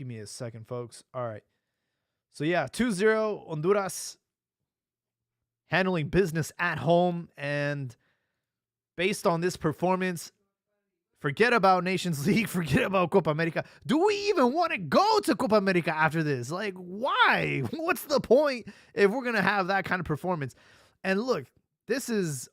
Give me a second, folks. All right. So, yeah, 2-0 Honduras handling business at home. And based on this performance, forget about Nations League, forget about Copa America. Do we even want to go to Copa America after this? Like, why? What's the point if we're going to have that kind of performance? And look, this is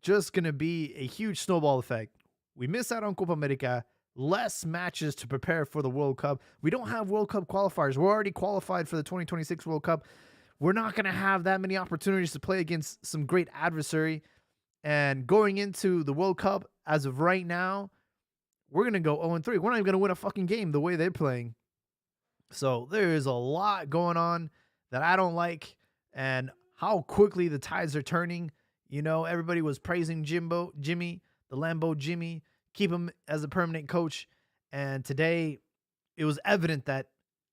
just going to be a huge snowball effect. We miss out on Copa America, less matches to prepare for the World Cup. We don't have World Cup qualifiers. We're already qualified for the 2026 World Cup. We're not going to have that many opportunities to play against some great adversary. And going into the World Cup, as of right now, we're going to go 0-3. We're not even going to win a fucking game the way they're playing. So there is a lot going on that I don't like, and how quickly the tides are turning. You know, everybody was praising Jimmy, the Lambo Jimmy, keep him as a permanent coach. And today it was evident that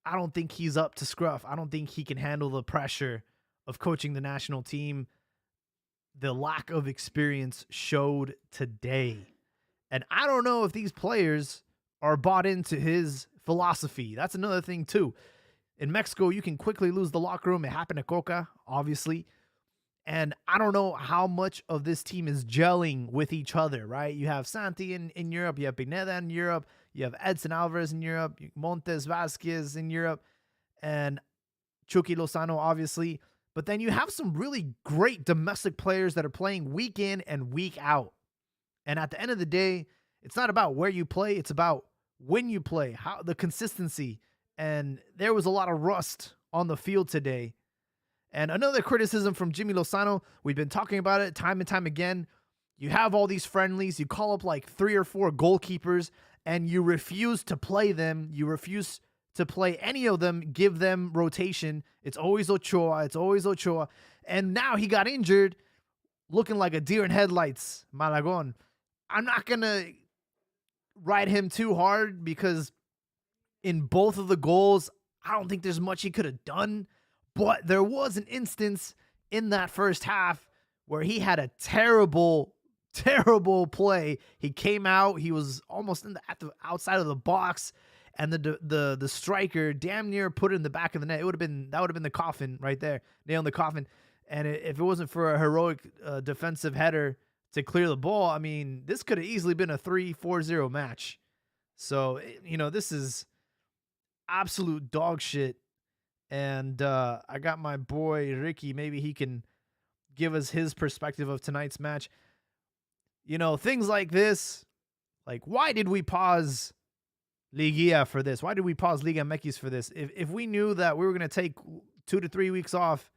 I don't think he's up to scruff. I don't think he can handle the pressure of coaching the national team. The lack of experience showed today. And I don't know if these players are bought into his philosophy. That's another thing, too. In Mexico, you can quickly lose the locker room. It happened to Coca, obviously. And I don't know how much of this team is gelling with each other, right? You have Santi in Europe. You have Pineda in Europe. You have Edson Alvarez in Europe. Montes Vasquez in Europe. And Chucky Lozano, obviously. But then you have some really great domestic players that are playing week in and week out. And at the end of the day, it's not about where you play. It's about when you play, how the consistency. And there was a lot of rust on the field today. And another criticism from Jimmy Lozano, we've been talking about it time and time again. You have all these friendlies. You call up like 3 or 4 goalkeepers, and you refuse to play them. You refuse to play any of them, give them rotation. It's always Ochoa. It's always Ochoa. And now he got injured, looking like a deer in headlights, Malagon. I'm not going to ride him too hard because in both of the goals, I don't think there's much he could have done. But there was an instance in that first half where he had a terrible play. He came out, he was almost at the outside of the box, and the striker damn near put it in the back of the net. That would have been the coffin right there, nail in the coffin. And if it wasn't for a heroic defensive header to clear the ball, I mean, this could have easily been a 3-4-0 match. So, this is absolute dog shit. And I got my boy Ricky. Maybe he can give us his perspective of tonight's match. Things like this, like why did we pause Liguilla for this? Why did we pause Liga MX for this? If we knew that we were going to take 2 to 3 weeks off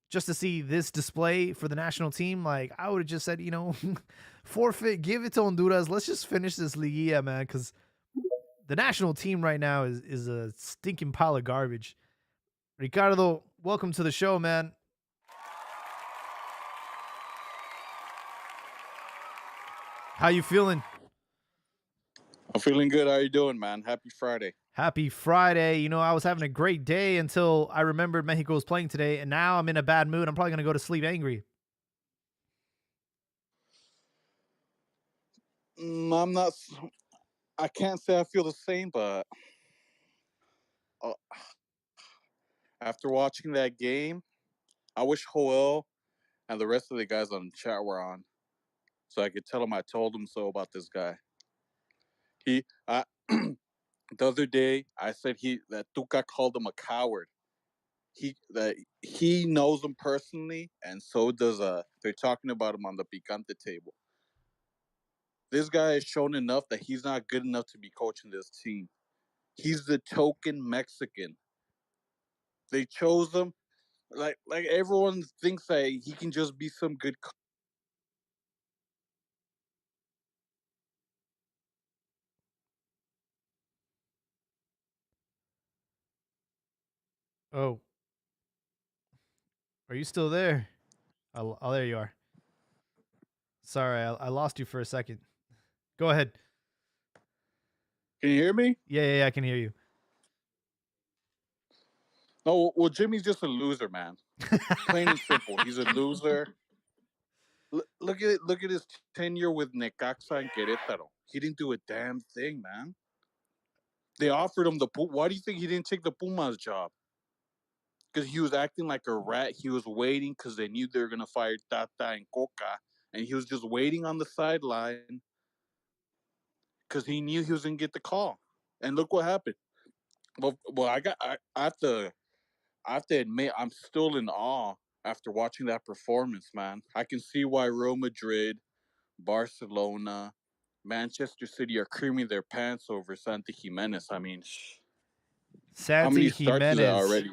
just to see this display for the national team, like I would have just said, forfeit, give it to Honduras. Let's just finish this Liguilla, man, because the national team right now is a stinking pile of garbage. Ricardo, welcome to the show, man. How you feeling? I'm feeling good. How you doing, man? Happy Friday. Happy Friday. I was having a great day until I remembered Mexico was playing today, and now I'm in a bad mood. I'm probably going to go to sleep angry. I can't say I feel the same, but after watching that game, I wish Joel and the rest of the guys on the chat were on, so I could tell them I told them so about this guy. The other day I said that Tuca called him a coward. He knows him personally, and so does they're talking about him on the Picante table. This guy has shown enough that he's not good enough to be coaching this team. He's the token Mexican. They chose him like everyone thinks that he can just be some good. Oh, are you still there? Oh, there you are. Sorry, I lost you for a second. Go ahead. Can you hear me? Yeah, I can hear you. No, well, Jimmy's just a loser, man. Plain and simple, he's a loser. Look at his tenure with Necaxa and Querétaro. He didn't do a damn thing, man. They offered him the Why do you think he didn't take the Pumas job? Because he was acting like a rat. He was waiting because they knew they were gonna fire Tata and Coca, and he was just waiting on the sideline because he knew he was gonna get the call. And look what happened. Well, I have to admit, I'm still in awe after watching that performance, man. I can see why Real Madrid, Barcelona, Manchester City are creaming their pants over Santi Jimenez. I mean, how Santi many starts is that Jimenez. already?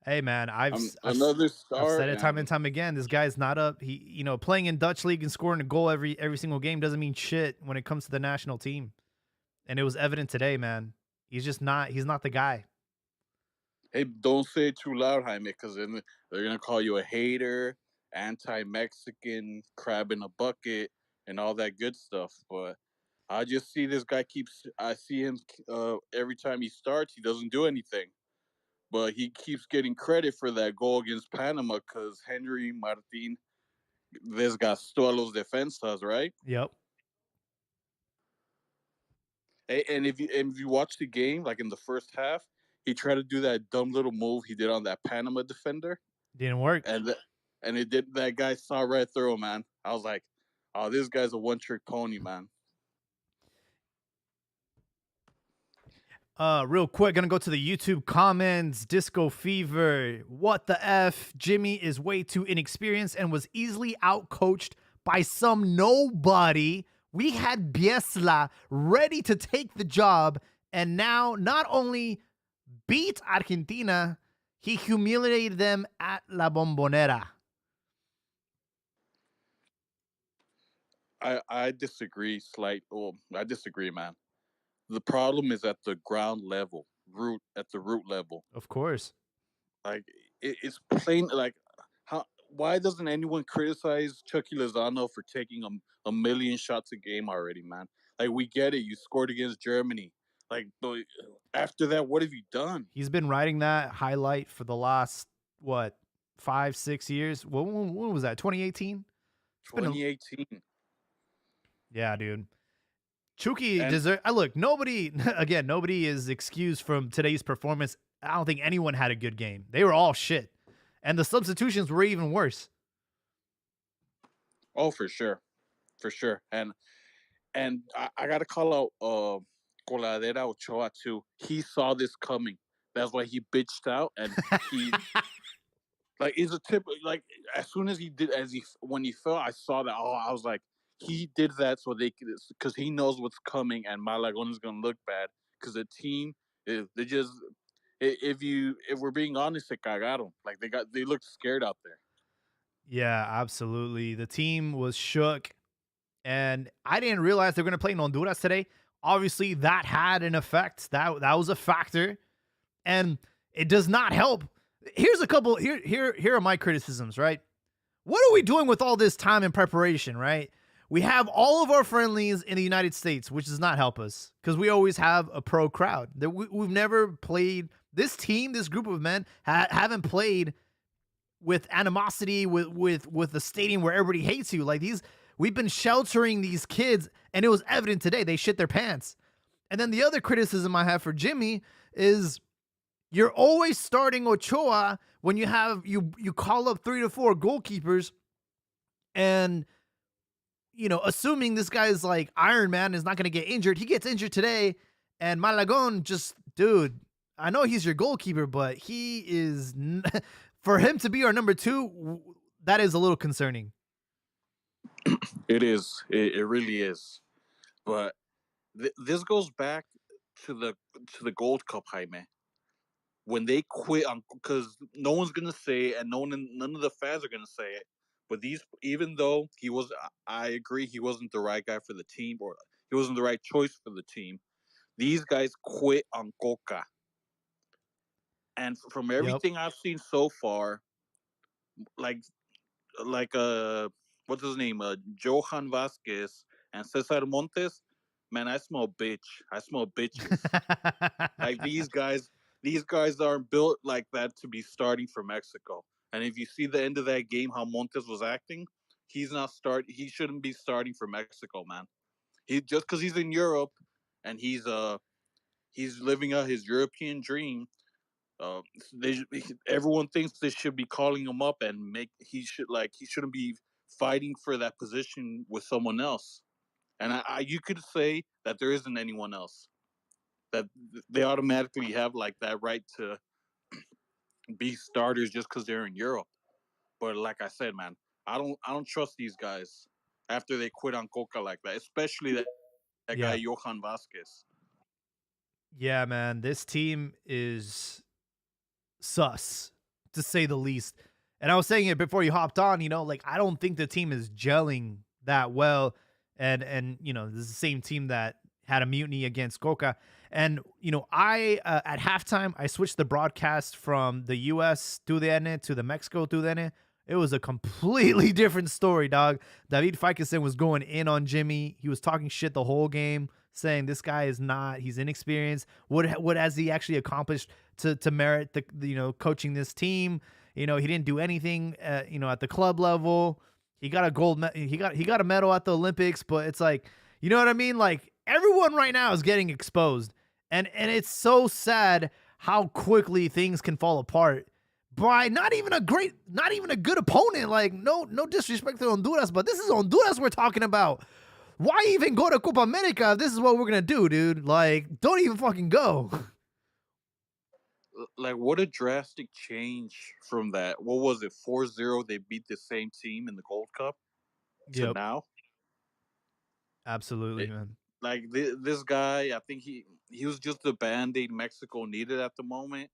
Hey man, Another I've start, said it time and and time again. This guy's not up. Playing in Dutch league and scoring a goal every single game doesn't mean shit when it comes to the national team. And it was evident today, man. He's just not. He's not the guy. hey, don't say it too loud, Jaime, because then they're gonna call you a hater, anti-Mexican, crab in a bucket, and all that good stuff. But I just see this guy keeps. I see him every time he starts, he doesn't do anything, but he keeps getting credit for that goal against Panama because Henry Martin desgastó a los defensas, right? Yep, And if you watch the game, like in the first half, he tried to do that dumb little move he did on that Panama defender, didn't work. and and it did. That guy saw right through him, man. I was like, oh, this guy's a one trick pony, man. Real quick, gonna go to the YouTube comments. Disco Fever. What the F? Jimmy is way too inexperienced and was easily outcoached by some nobody. We had Biesla ready to take the job, and now not only beat Argentina, he humiliated them at La Bombonera. I disagree. I disagree, man. The problem is at the ground level, at the root level. Of course. Like it's plain. Like how? Why doesn't anyone criticize Chucky Lozano for taking a million shots a game already, man? Like we get it. You scored against Germany. Like, but after that, what have you done? He's been riding that highlight for the last, what, 5, 6 years? When was that? 2018? It's been a 2018, Yeah, dude. Chucky and deserve. I look. Nobody again. Nobody is excused from today's performance. I don't think anyone had a good game. They were all shit, and the substitutions were even worse. oh, for sure, and I gotta call out Coladera Ochoa too. He saw this coming. That's why he bitched out, and he like is a tip. Like as soon as he did, as he when he fell, I saw that. Oh, I was like, he did that so they could, because he knows what's coming, and Malagon is gonna look bad because the team they just if we're being honest, they cagaron. Like they looked scared out there. Yeah, absolutely. The team was shook, and I didn't realize they were going to play in Honduras today. Obviously, that had an effect. That was a factor, and it does not help. Here's a couple. Here are my criticisms. Right, what are we doing with all this time and preparation? Right, we have all of our friendlies in the United States, which does not help us because we always have a pro crowd. We've never played this team. This group of men haven't played with animosity with the stadium where everybody hates you. Like we've been sheltering these kids, and it was evident today they shit their pants. And then the other criticism I have for Jimmy is you're always starting Ochoa when you call up 3 to 4 goalkeepers, and assuming this guy's like Iron Man is not going to get injured. He gets injured today, and Malagon just, dude, I know he's your goalkeeper, but he is for him to be our number 2, that is a little concerning. It is. It really is. But this goes back to the Gold Cup, Jaime. When they quit on, because no one's gonna say it, and none of the fans are gonna say it. But even though I agree he wasn't the right guy for the team, or he wasn't the right choice for the team. These guys quit on Coca, and from Yep. everything I've seen so far, like like what's his name, Johan Vasquez and Cesar Montes, man, I smell bitch. I smell bitches. Like these guys aren't built like that to be starting for Mexico. And if you see the end of that game, how Montes was acting, he shouldn't be starting for Mexico, man. He just because he's in Europe and He's living out his European dream. Uh, they everyone thinks they should be calling him up and make he shouldn't be fighting for that position with someone else. And you could say that there isn't anyone else that they automatically have like that right to be starters just because they're in Europe. But like I said, man, I don't trust these guys after they quit on Coca like that, especially that guy Yeah. Johan Vasquez. Yeah, man. This team is sus, to say the least. And I was saying it before you hopped on, like I don't think the team is gelling that well. And this is the same team that had a mutiny against Coca. And I at halftime I switched the broadcast from the US TUDN to the Mexico TUDN. It was a completely different story, dog. David Fikesen was going in on Jimmy. He was talking shit the whole game, saying this guy is not, he's inexperienced. What has he actually accomplished to merit the coaching this team? He didn't do anything at the club level. He got a he got a medal at the Olympics, but it's like, you know what I mean? Like everyone right now is getting exposed. And it's so sad how quickly things can fall apart by not even a good opponent. Like no disrespect to Honduras, but this is Honduras we're talking about. Why even go to Copa America if this is what we're gonna do, dude? Like, don't even fucking go. Like, what a drastic change from that. What was it, 4-0? They beat the same team in the Gold Cup to Yep, now. absolutely, It, man. like this guy, I think he was just the band aid Mexico needed at the moment.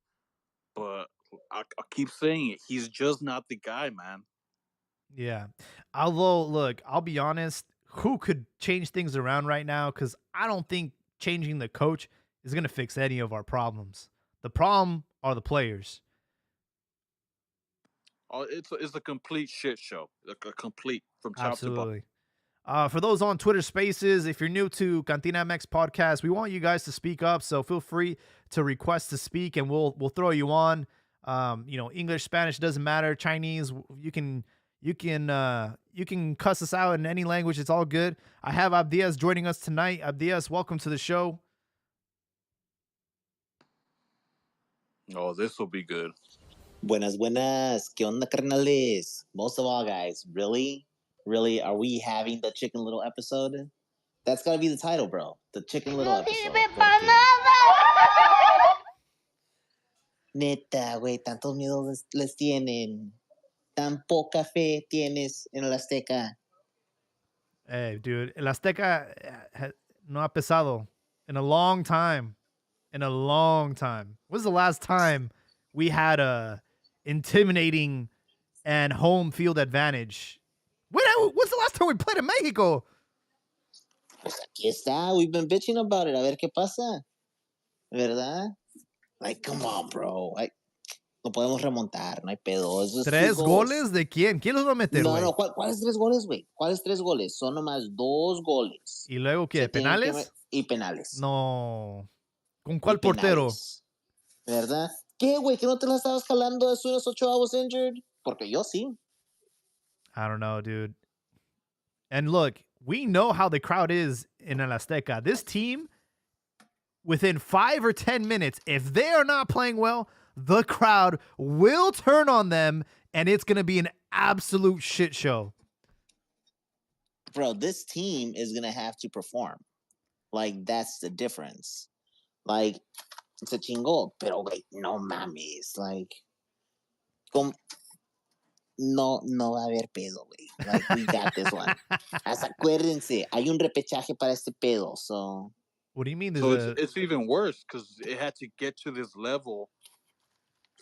But I keep saying it, he's just not the guy, man. Yeah. Although, look, I'll be honest, who could change things around right now? Because I don't think changing the coach is gonna fix any of our problems. The problem are the players. It's a complete shit show, like a complete from top to bottom. Absolutely. For those on Twitter Spaces, if you're new to Cantina MX podcast, we want you guys to speak up. So feel free to request to speak, and we'll throw you on. English, Spanish doesn't matter. Chinese, you can cuss us out in any language. It's all good. I have Abdias joining us tonight. Abdias, welcome to the show. Oh, this will be good. Buenas, buenas. ¿Qué onda, carnales? Most of all, guys, really? Really? Are we having the Chicken Little episode? That's got to be the title, bro. The Chicken Little episode. Neta, güey, tantos miedos les tienen. Tan poca fe tienes en el Azteca. Hey, dude, El Azteca no ha pesado in a long time. In a long time. When's the last time we had a intimidating and home field advantage? When's the last time we played in Mexico? Pues aquí está. We've been bitching about it. A ver qué pasa. ¿Verdad? Like, come on, bro. No podemos remontar. No hay pedo. ¿Tres goles de quién? ¿Quién los va a meter, güey? No. ¿Cuáles 3 goles, güey? ¿Cuáles 3 goles? Son nomás 2 goles. ¿Y luego qué? ¿Penales? Y penales. No. ¿Con cuál portero? ¿Verdad? ¿Qué, güey? ¿Que no te la estabas jalando as soon as Ochoa was injured? Porque yo sí. I don't know, dude. And look, we know how the crowd is in El Azteca. This team, within 5 or 10 minutes, if they are not playing well, the crowd will turn on them, and it's going to be an absolute shit show. Bro, this team is going to have to perform. Like, that's the difference. Like, it's a chingo, pero, güey, no mames. Like, no va a haber pedo, güey. Like, we got this one. Hasta acuérdense, hay un repechaje para este pedo, so... What do you mean? So it's even worse because it had to get to this level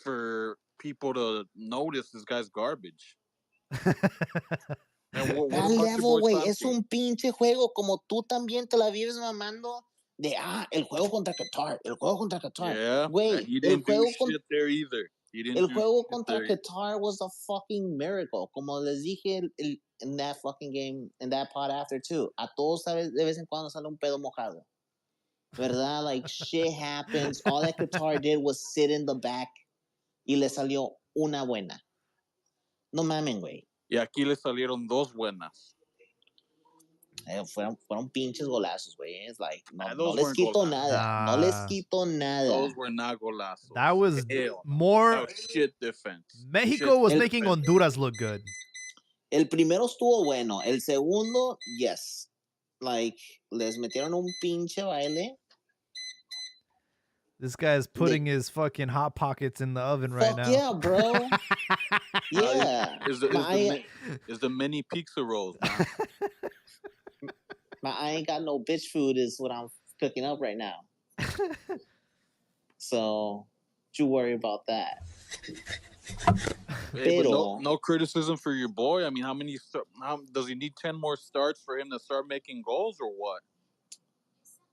for people to notice this guy's garbage. Tal level, güey, es un pinche juego como tú también te la vives mamando de, el juego contra Qatar, el juego contra Qatar. Yeah, güey, he didn't do shit there either. El juego contra Qatar was a fucking miracle. Como les dije in that fucking game, in that pod after too. A todos sabes, de vez en cuando sale un pedo mojado. ¿Verdad? Like, shit happens. All that Qatar did was sit in the back y le salió una buena. No mamen, güey. Y aquí le salieron 2 buenas. Fueron pinches golazos, güey. It's like, no Those les weren't quito golazos. nada. No les Nah. quito nada. Those were not golazos. That was Hell no. more. That was shit defense. Mexico Shit was El- making Honduras look good. El primero estuvo bueno. El segundo, yes. Like, les metieron un pinche baile. This guy's putting his fucking hot pockets in the oven right Fuck now. yeah, bro. Yeah. Is the mini pizza rolls, man. I ain't got no bitch food is what I'm cooking up right now. So, don't you worry about that. Hey, but no criticism for your boy. I mean, how does he need 10 more starts for him to start making goals or what?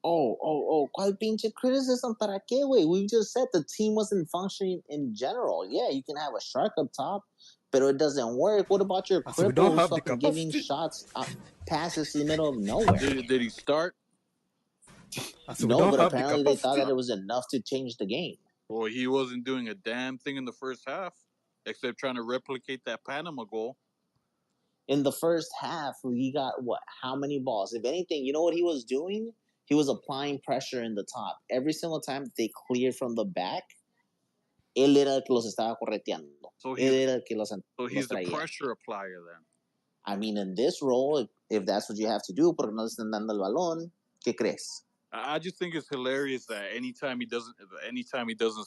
¿Cuál pinche criticism para qué, güey? We just said the team wasn't functioning in general. Yeah, you can have a shark up top, but it doesn't work. What about your So we don't cripples have the fucking giving capacity. shots, passes in the middle of nowhere? Did he start? So we No, don't but have the apparently they thought capacity. that it was enough to change the game. Well, he wasn't doing a damn thing in the first half, except trying to replicate that Panama goal. In the first half, we got what? How many balls? If anything, you know what he was doing? He was applying pressure in the top. Every single time they cleared from the back, él era el que los estaba correteando. So Él era el que los he's the traía. pressure applier then. I mean, in this role, if that's what you have to do, porque no están dando el balón, ¿qué crees? I just think it's hilarious that anytime he doesn't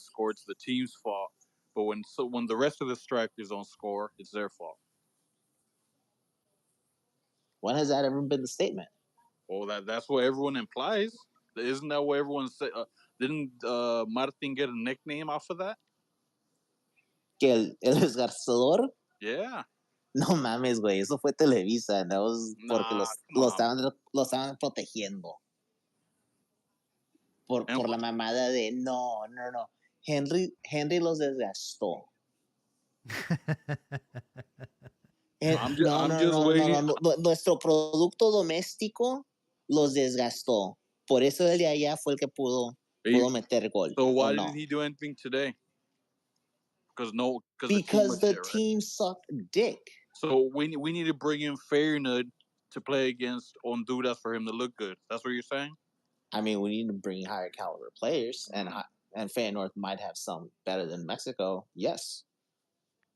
score, it's the team's fault. But when the rest of the strikers don't score, it's their fault. When has that ever been the statement? Well, that's what everyone implies. Isn't that what everyone said? Didn't Martin get a nickname off of that? Que el desgarrador? Yeah. No mames, güey. Eso fue Televisa. And that was porque lo estaban protegiendo. Por la mamada de no. Henry los desgastó. I'm just waiting. No. Nuestro producto doméstico los desgastó. Por eso el de allá fue el que pudo meter gol. So why didn't he do anything today? Because the team sucked dick. So we need to bring in Feyenoord to play against Honduras for him to look good. That's what you're saying? I mean, we need to bring higher caliber players, and Feyenoord might have some better than Mexico. Yes.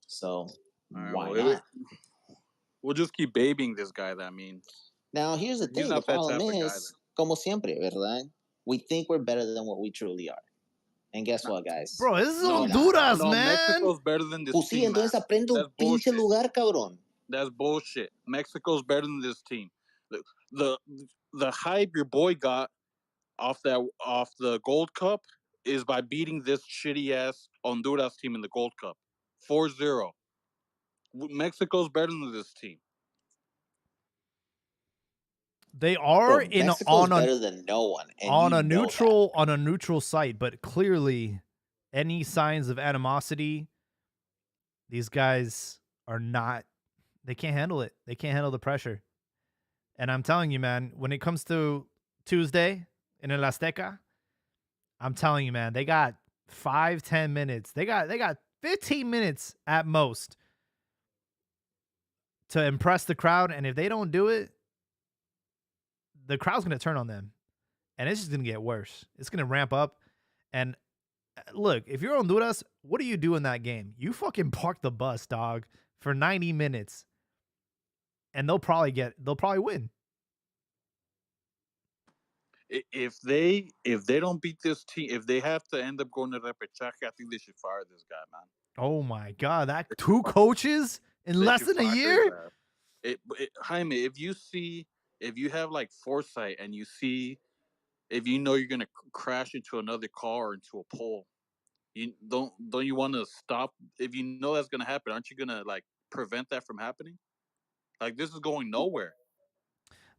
So why not? We'll just keep babying this guy. That means. Now here's the thing. The problem is, como siempre, ¿verdad? We think we're better than what we truly are. And guess what, guys? Bro, this is Honduras, man. Mexico's better than this team. Entonces aprende un pinche lugar, cabrón. That's bullshit. Mexico's better than this team. The hype your boy got off the Gold Cup is by beating this shitty ass Honduras team in the Gold Cup. 4-0. Mexico's better than this team. They are better than no one on a neutral site, but clearly, any signs of animosity, these guys are not. They can't handle it. They can't handle the pressure. And I'm telling you, man, when it comes to Tuesday in El Azteca, I'm telling you, man, they got 5-10 minutes. They got 15 minutes at most to impress the crowd, and if they don't do it, the crowd's going to turn on them, and it's just going to get worse. It's going to ramp up. And look, if you're Honduras, what do you do in that game? You fucking park the bus, dog, for 90 minutes, and they'll probably win. If they don't beat this team, if they have to end up going to repechaje, I think they should fire this guy, man. Oh my God, that 2 coaches in less than a year? Jaime, if you have like foresight and if you know you're gonna crash into another car or into a pole, don't you want to stop? If you know that's gonna happen, aren't you gonna like prevent that from happening? Like, this is going nowhere.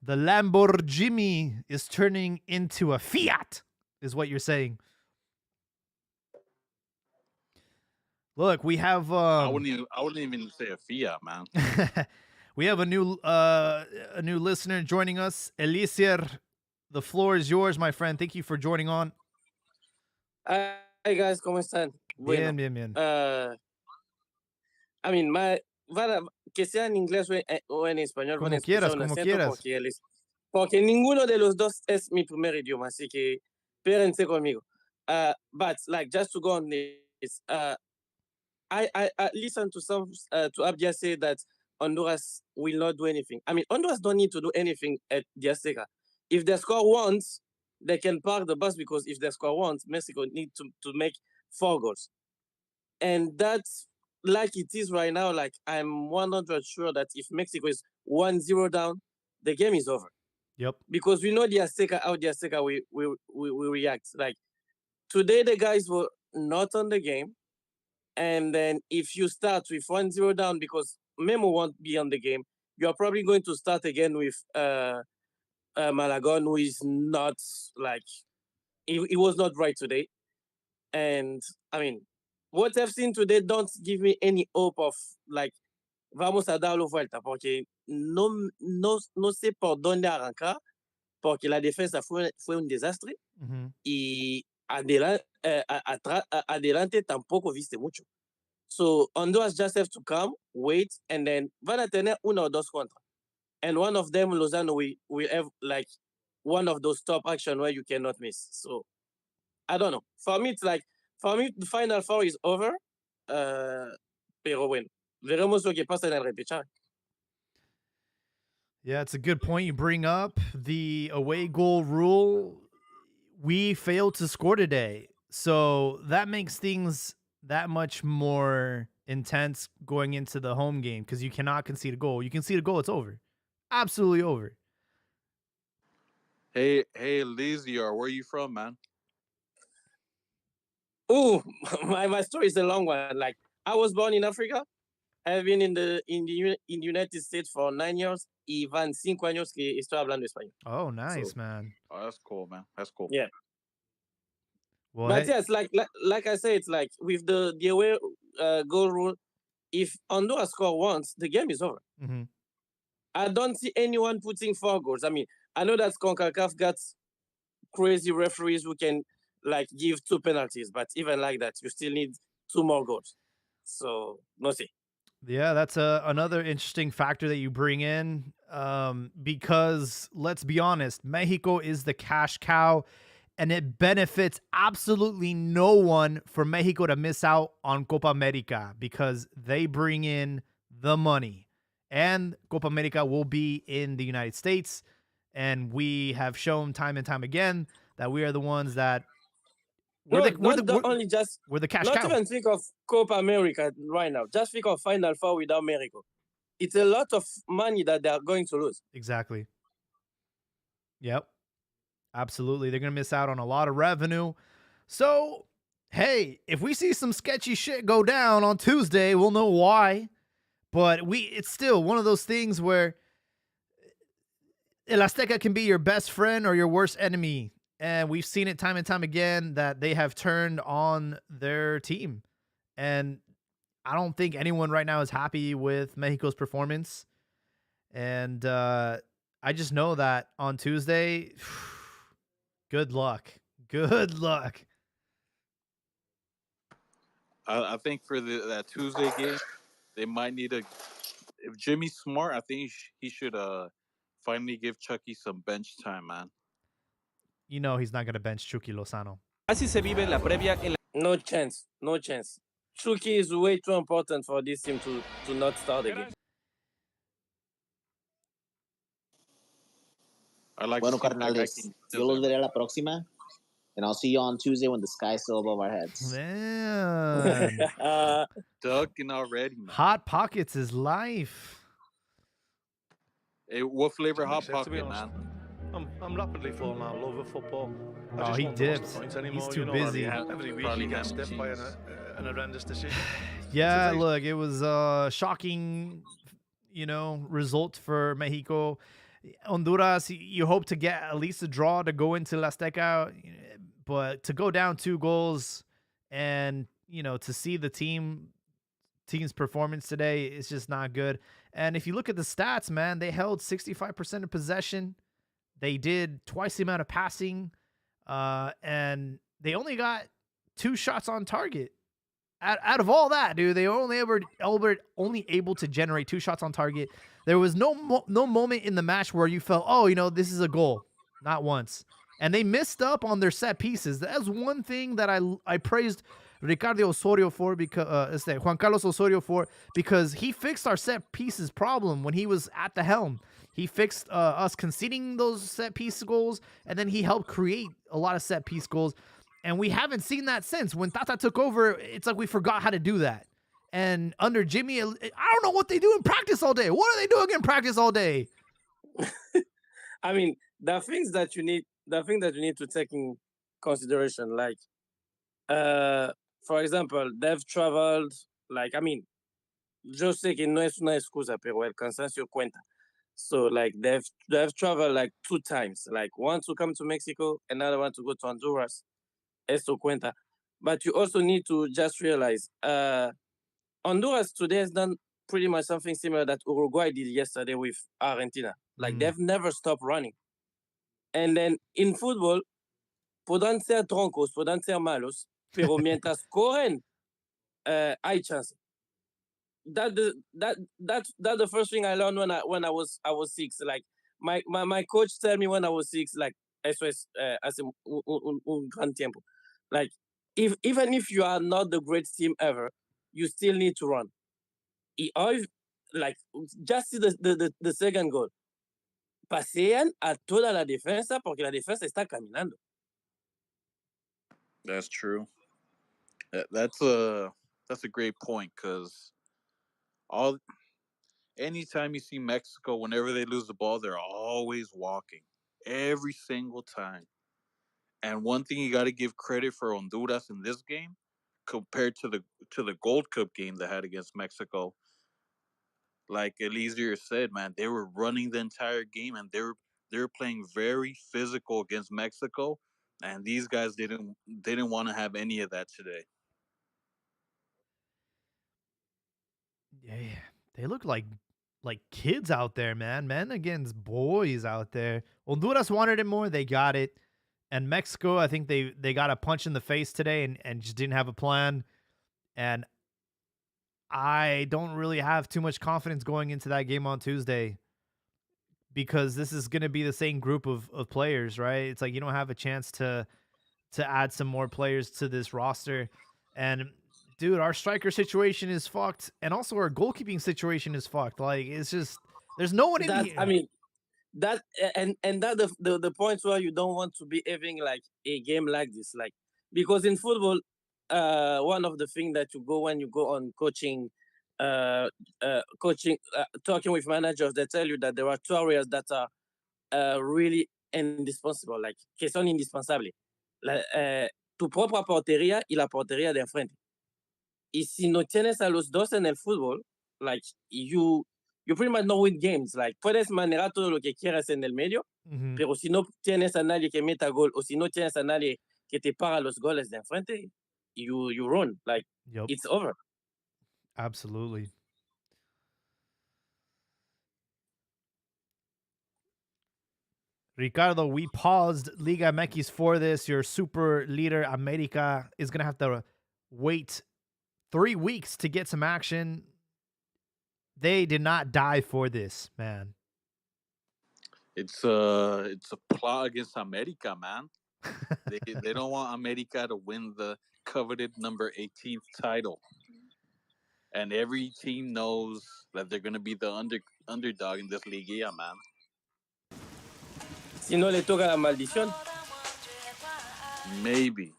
The Lamborghini is turning into a Fiat, is what you're saying. Look, we have. I wouldn't even say a Fiat, man. We have a new listener joining us, Eliezer. The floor is yours, my friend. Thank you for joining on. Hi guys, ¿cómo están? Bueno, bien. I mean, que sea en inglés o en español. Como quieras. porque ninguno de los dos es mi primer idioma, así que espérense conmigo. But like just to go on this, I listened to some to Abdia say that Honduras will not do anything. I mean, Honduras don't need to do anything at the Azteca. If they score once, they can park the bus because if they score once, Mexico need to make 4 goals. And that's like it is right now. Like I'm 100 sure that if Mexico is 1-0 down, the game is over. Yep. Because we know the Azteca, how the Azteca we react. Like today, the guys were not on the game. And then if you start with 1-0 down because Memo won't be on the game, you're probably going to start again with Malagon, who is not like, he was not right today. And I mean, what I've seen today don't give me any hope of like, vamos a darlo vuelta, porque no sé por dónde arrancar, porque la defensa fue un desastre y adelante tampoco viste mucho. So Honduras just have to come, wait, and then van a tener uno o dos contra. And one of them, Lozano, we have like one of those top action where you cannot miss. So I don't know. For me, it's like, the Final Four is over. Pero bueno, veremos lo que pasa en el repechaje. Yeah, it's a good point you bring up. The away goal rule, we failed to score today. So that makes things that much more intense going into the home game because you cannot concede a goal. You concede a goal, it's over. Absolutely over. Hey, Liziar, where are you from, man? Oh, my story is a long one. Like I was born in Africa. I've been in the United States for 9 years. Y van 5 años que estoy hablando español. Oh, nice, man. Oh, that's cool, man. That's cool. Yeah. Well, but yes, like I say, it's like with the away goal rule, if Honduras score once, the game is over. I don't see anyone putting 4 goals. I mean, I know that CONCACAF got crazy referees who can like give 2 penalties, but even like that, you still need 2 more goals. So, no see. Yeah, that's another interesting factor that you bring in because let's be honest, Mexico is the cash cow and it benefits absolutely no one for Mexico to miss out on Copa America because they bring in the money. And Copa America will be in the United States. And we have shown time and time again that we are the ones that we're the cash cow. Not even think of Copa America right now. Just think of Final Four without Mexico. It's a lot of money that they are going to lose. Exactly. Yep. Absolutely. They're going to miss out on a lot of revenue. So, hey, if we see some sketchy shit go down on Tuesday, we'll know why. But it's still one of those things where El Azteca can be your best friend or your worst enemy. And we've seen it time and time again that they have turned on their team. And I don't think anyone right now is happy with Mexico's performance. And I just know that on Tuesday, good luck. Good luck. I think for that Tuesday game, they might need if Jimmy's smart, I think he should finally give Chucky some bench time, man. You know he's not going to bench Chucky Lozano. Así se vive la previa en la... No chance. No chance. Chucky is way too important for this team to not start again. Bueno, carnales, yo los veré la próxima. And I'll see you on Tuesday when the sky's still above our heads. Man. Ducking already, man. Hot Pockets is life. Hey, what flavor Hot Pocket, man? I'm rapidly falling out of love with football. Oh, he dips. He's too busy. Every week he gets dipped by an horrendous decision. Yeah, look, it was a shocking, result for Mexico. Honduras, you hope to get at least a draw to go into La Azteca, but to go down 2 goals and, to see the team's performance today is just not good. And if you look at the stats, man, they held 65% of possession. They did twice the amount of passing, and they only got 2 shots on target. out of all that, dude, they were only able to generate 2 shots on target. There was no moment in the match where you felt, oh, this is a goal. Not once. And they missed up on their set pieces. That's one thing that I praised Ricardo Osorio for, because Juan Carlos Osorio for, because he fixed our set pieces problem when he was at the helm. He fixed us conceding those set piece goals, and then he helped create a lot of set piece goals. And we haven't seen that since. When Tata took over, it's like we forgot how to do that. And under Jimmy, I don't know what they do in practice all day. What are they doing in practice all day? I mean, the things that you need to take in consideration, like, for example, they've traveled, like, I mean, yo sé que no es una excusa, pero el cansancio cuenta. So, like, they've traveled like 2 times, like one to come to Mexico, another one to go to Honduras. Esto cuenta. But you also need to just realize, Honduras today has done pretty much something similar that Uruguay did yesterday with Argentina. Like, they've never stopped running. And then in football, podrán ser troncos, podrán ser malos, pero mientras corren, hay chance. That's the first thing I learned when I was 6. Like, my coach told me when I was 6, like, eso es hace un gran tiempo. Like, even if you are not the greatest team ever, you still need to run. Like, just see the second goal. Pasean a toda la defensa porque la defensa está caminando. That's true. That's a great point, because anytime you see Mexico, whenever they lose the ball, they're always walking every single time. And one thing you got to give credit for Honduras in this game, compared to the Gold Cup game they had against Mexico. Like Eliezer said, man, they were running the entire game, and they were playing very physical against Mexico, and these guys didn't want to have any of that today. Yeah, they look like kids out there, man. Men against boys out there. Honduras wanted it more, they got it. And Mexico, I think they got a punch in the face today and just didn't have a plan. And I don't really have too much confidence going into that game on Tuesday, because this is going to be the same group of players, right? It's like you don't have a chance to add some more players to this roster. And dude, our striker situation is fucked, and also our goalkeeping situation is fucked. Like, it's just there's no one in here. I mean, that and that the points where you don't want to be having like a game like this, like, because in football, one of the things that you go when you go on coaching, talking with managers, they tell you that there are 2 areas that are really indispensable, like, que son indispensables. Tu propia portería y la portería de enfrente. Y si no tienes a los dos en el fútbol, like, you pretty much know win games. Like, puedes manejar todo lo que quieras en el medio, pero si no tienes a nadie que meta gol, o si no tienes a nadie que te para los goles de enfrente, you run. Like, it's over. Absolutely. Ricardo, we paused Liga MX for this. Your super leader America is going to have to wait 3 weeks to get some action. They did not die for this, man. It's a plot against America, man. They don't want America to win the coveted number 18th title. And every team knows that they're going to be the underdog in this Liga, man. Si no le toca la maldición. Maybe.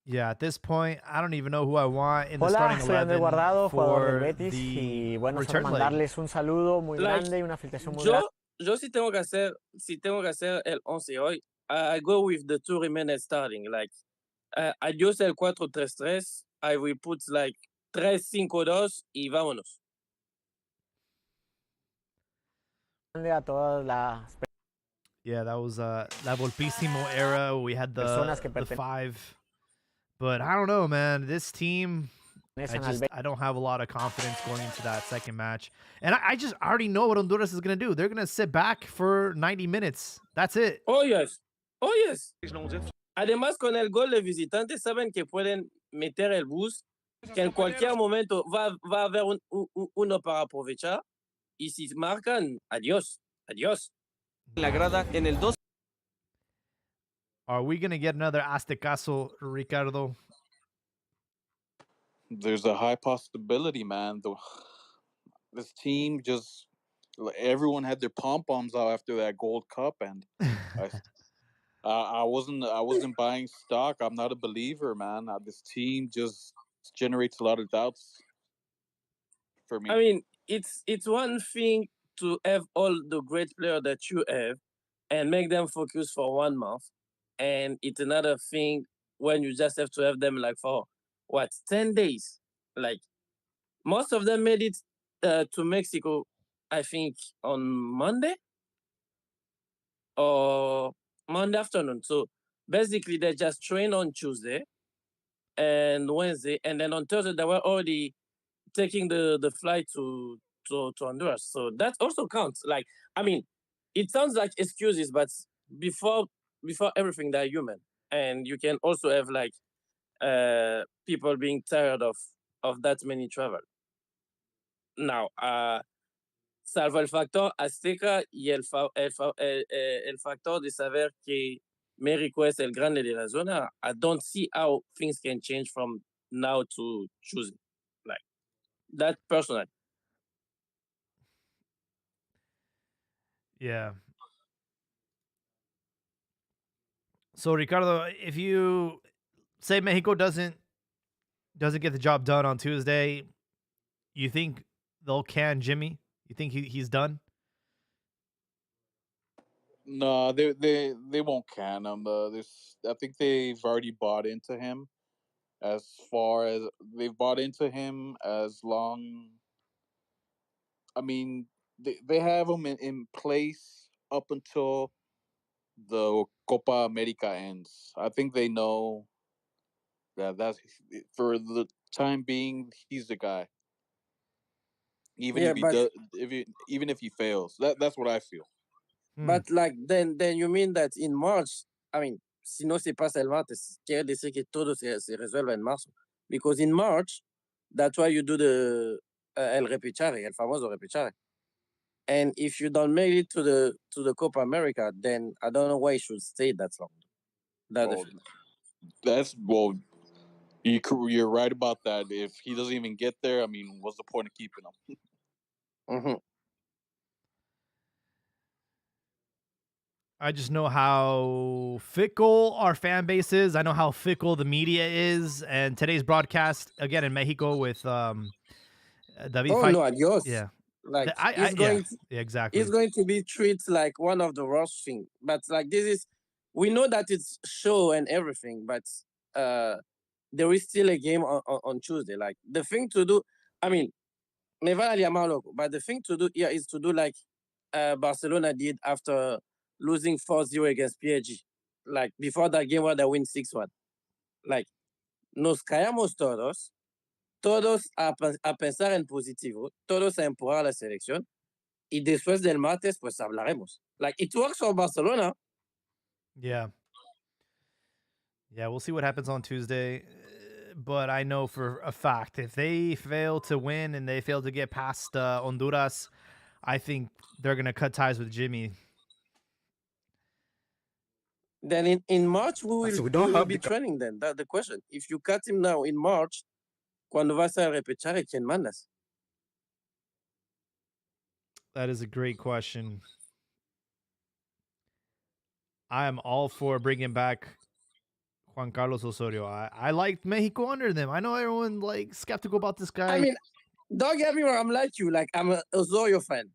Yeah, at this point, I don't even know who I want in the Hola, starting soy Andrés 11 Guardado, jugador del for Betis, y the bueno, solo return leg. mandarles un saludo muy grande y una felicitación muy grande. Yo si tengo que hacer el 11 hoy, I go with the 2 remaining starting. Like, adiós el 4-3-3. I will put like 3-5-2 y vámonos. A todas las Yeah, that was La Volpissimo era. We had the 5. But I don't know, man. This team, I don't have a lot of confidence going into that second match. And I just already know what Honduras is going to do. They're going to sit back for 90 minutes. That's it. Oh, yes. Oh, yes. Además, con el gol de visitante, saben que pueden meter el bus, que en cualquier momento va a haber uno para aprovechar. Y si marcan, adiós, adiós. la grada en el 2. Are we going to get another Aztecaso, Ricardo? There's a high possibility, man. This team just everyone had their pom poms out after that Gold Cup, and I wasn't buying stock. I'm not a believer, man. This team just generates a lot of doubts for me. I mean, it's one thing to have all the great players that you have and make them focus for 1 month, and it's another thing when you just have to have them like for what 10 days. Like most of them made it to Mexico, I think on Monday or Monday afternoon. So basically, they just train on Tuesday and Wednesday, and then on Thursday they were already taking the flight to Honduras. So that also counts. Like, I mean, it sounds like excuses, but before everything, they're human, and you can also have like people being tired of that many travel. Now, salvo el factor Azteca y el factor de saber que México es el grande de la zona, I don't see how things can change from now to Tuesday. Like that personally. Yeah. So Ricardo, if you say Mexico doesn't get the job done on Tuesday, you think they'll can Jimmy? You think he's done? No, they won't can him. I think they've already bought into him. As far as they've bought into him, as long, I mean, they have him in place up until the Copa America ends. I think they know that's for the time being. He's the guy. Even Yeah, if he does, even if he fails, that's what I feel. but like then you mean that in March, I mean, si no se pasa el martes, quiere decir que todo se resuelve en marzo. Because in March, that's why you do the el repechaje, el famoso repechaje. And if you don't make it to the Copa America, then I don't know why you should stay that long. Well, you're right about that. If he doesn't even get there, I mean, what's the point of keeping him? Mm-hmm. I just know how fickle our fan base is. I know how fickle the media is. And today's broadcast again in Mexico with David. Oh no, adios. Yeah, like yeah, exactly. It's going to be treated like one of the worst things. But like this is, we know that it's show and everything, but there is still a game on Tuesday. Like the thing to do, I mean, me van a llamar loco, but the thing to do here is to do like Barcelona did after losing 4-0 against PSG. Like before that game where they win 6-1. Like, nos callamos todos a pensar en positivo, todos a empujar la selección, y después del martes, pues hablaremos. Like, it works for Barcelona. Yeah. Yeah, we'll see what happens on Tuesday. But I know for a fact, if they fail to win and they fail to get past Honduras, I think they're going to cut ties with Jimmy. Then in March, we will be training then. That's the question. If you cut him now in March, cuando vas a repechar, ¿quién mandas? That is a great question. I am all for bringing back Juan Carlos Osorio. I liked Mexico under them. I know everyone like skeptical about this guy. I mean, don't get me wrong. I'm like you. Like, I'm a Osorio fan.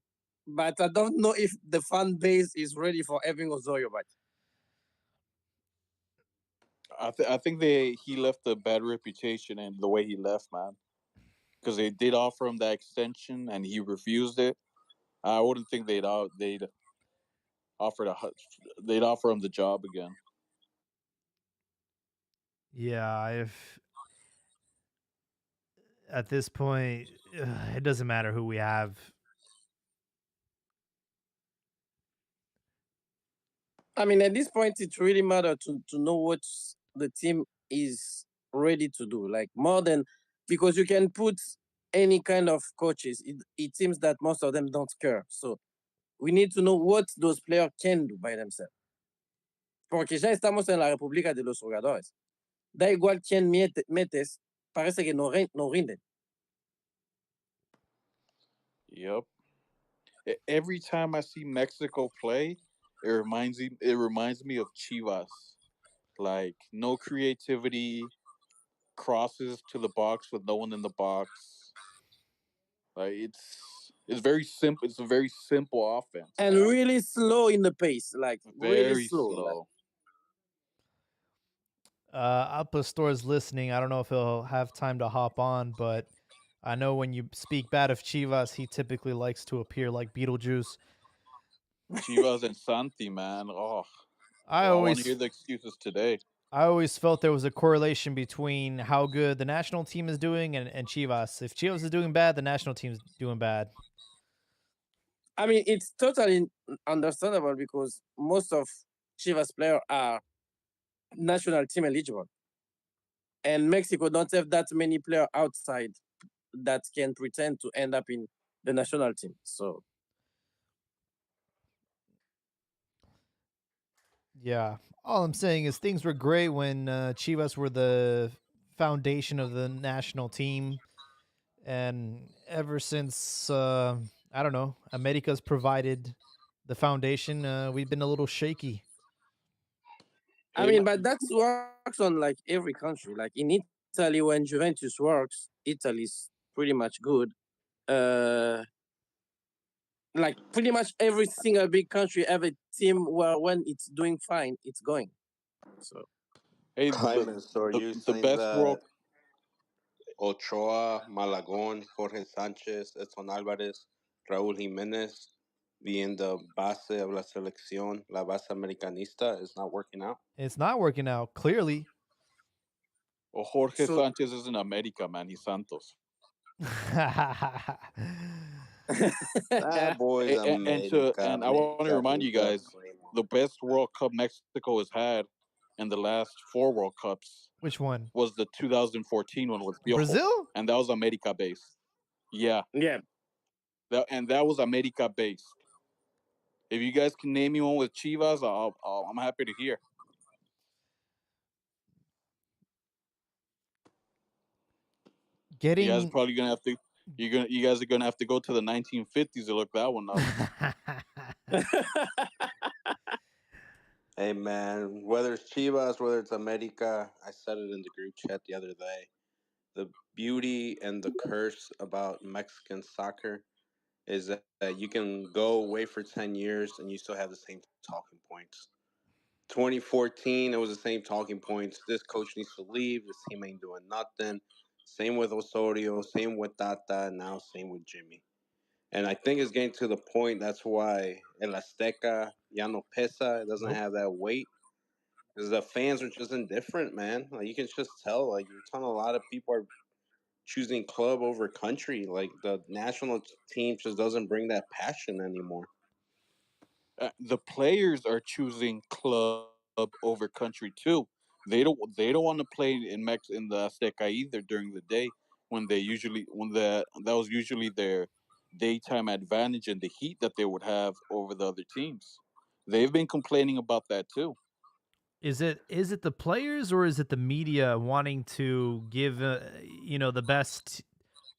But I don't know if the fan base is ready for having Osorio back. I think he left a bad reputation in the way he left, man. Because they did offer him that extension and he refused it. I wouldn't think they'd offer him the job again. Yeah, at this point, it doesn't matter who we have. I mean, at this point, it really matters to know what the team is ready to do. Like more than because you can put any kind of coaches. It seems that most of them don't care. So we need to know what those players can do by themselves. Porque ya estamos en la República de los Jugadores. Da igual quién metes, parece que no rinden. Yep. Every time I see Mexico play, it reminds me of Chivas. Like no creativity, crosses to the box with no one in the box. Like it's very simple. It's a very simple offense, And man. really slow in the pace, like really Very slow. Like, slow. Alpa Store's listening. I don't know if he'll have time to hop on, but I know when you speak bad of Chivas, he typically likes to appear like Beetlejuice. Chivas and Santi, man. Oh, I well, I want to hear always the excuses today. I always felt there was a correlation between how good the national team is doing and Chivas. If Chivas is doing bad, the national team's doing bad. I mean, it's totally understandable because most of Chivas players are national team eligible, and Mexico don't have that many players outside that can pretend to end up in the national team. So Yeah. All I'm saying is things were great when Chivas were the foundation of the national team. And ever since, I don't know, America's provided the foundation, we've been a little shaky. I Hey, mean, but that works on like every country. Like in Italy, when Juventus works, Italy's pretty much good. Uh, like pretty much every single big country have a team where when it's doing fine, it's going. So hey, Hyman, so are the you the saying best that world. Ochoa, Malagón, Jorge Sánchez, Edson Álvarez, Raúl Jiménez being the base of la selección, la base americanista, is not working out? It's not working out, clearly. Well, Jorge so Sanchez isn't America, man. He's Santos. That boy's And America. I want to America remind you moved up guys, way the more. best World Cup Mexico has had in the last four World Cups Which one? was the 2014 one with Piojo, Brazil? and that was America based. Yeah, yeah, that was America based. If you guys can name me one with Chivas, I'm happy to hear. You guys are Getting. probably gonna have to. You guys are gonna have to go to the 1950s to look that one up. Hey man, whether it's Chivas, whether it's America, I said it in the group chat the other day. The beauty and the curse about Mexican soccer is that you can go away for 10 years and you still have the same talking points. 2014, it was the same talking points. This coach needs to leave. This team ain't doing nothing. Same with Osorio. Same with Tata. Now same with Jimmy. And I think it's getting to the point. That's why El Azteca ya no pesa. It doesn't Nope. have that weight because the fans are just indifferent, man. Like you can just tell. Like you're telling a lot of people are choosing club over country. Like the national team just doesn't bring that passion anymore. The players are choosing club over country too. They don't want to play in the Azteca either during the day when they usually when the that was usually their daytime advantage and the heat that they would have over the other teams. They've been complaining about that too. Is it the players or is it the media wanting to give the best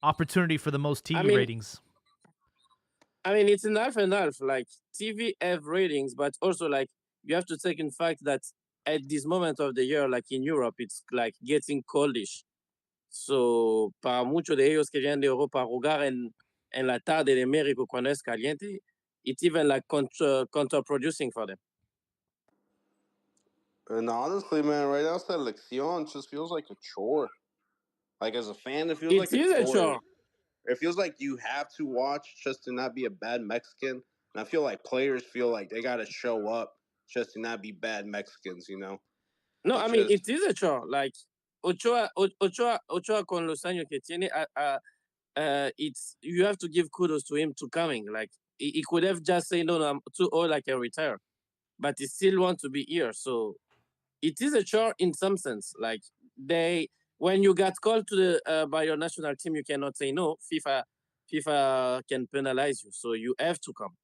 opportunity for the most I TV mean, ratings? it's enough enough. Like TV have ratings, but also like you have to take in fact that at this moment of the year, like in Europe, it's like getting coldish. So para muchos de ellos que vienen de Europa a jugar en la tarde de México cuando es caliente, it's even like counterproducing for them. And honestly, man, right now selección just feels like a chore. Like as a fan, it feels It like a is a chore. chore. It feels like you have to watch just to not be a bad Mexican. And I feel like players feel like they got to show up just to not be bad Mexicans, you know? No, It's I mean just, it is a chore. Like Ochoa con los años que tiene, it's you have to give kudos to him to coming. Like he could have just said no, I'm too old, I can retire. but he still want to be here. So it is a chore in some sense. Like when you got called to the by your national team, you cannot say no. FIFA can penalize you, so you have to come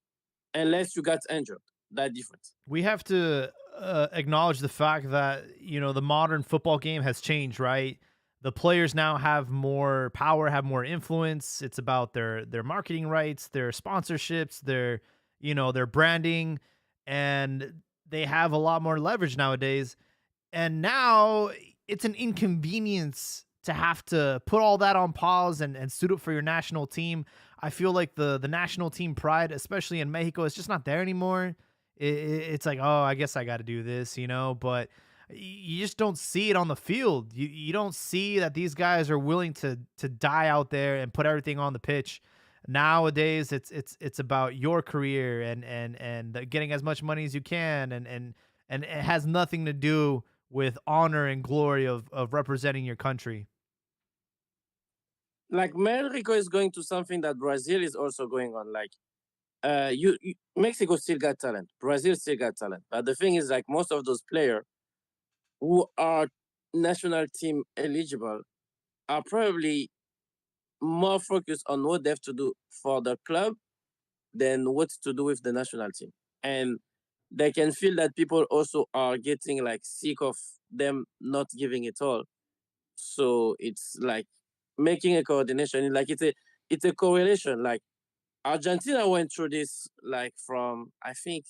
unless you got injured. That different. We have to acknowledge the fact that the modern football game has changed, right? The players now have more power, have more influence. It's about their marketing rights, their sponsorships, their branding, and they have a lot more leverage nowadays. And now it's an inconvenience to have to put all that on pause and suit up for your national team. I feel like the national team pride, especially in Mexico, is just not there anymore. It's like, oh, I guess I got to do this, but you just don't see it on the field. You don't see that these guys are willing to die out there and put everything on the pitch. Nowadays, it's about your career and getting as much money as you can, and it has nothing to do with honor and glory of representing your country. Like Mexico is going to something that Brazil is also going on. Like Mexico still got talent, Brazil still got talent, but the thing is, like, most of those players who are national team eligible are probably more focused on what they have to do for the club than what to do with the national team. And they can feel that people also are getting like sick of them not giving it all. So it's like making a coordination. Like it's a correlation. Like Argentina went through this like from I think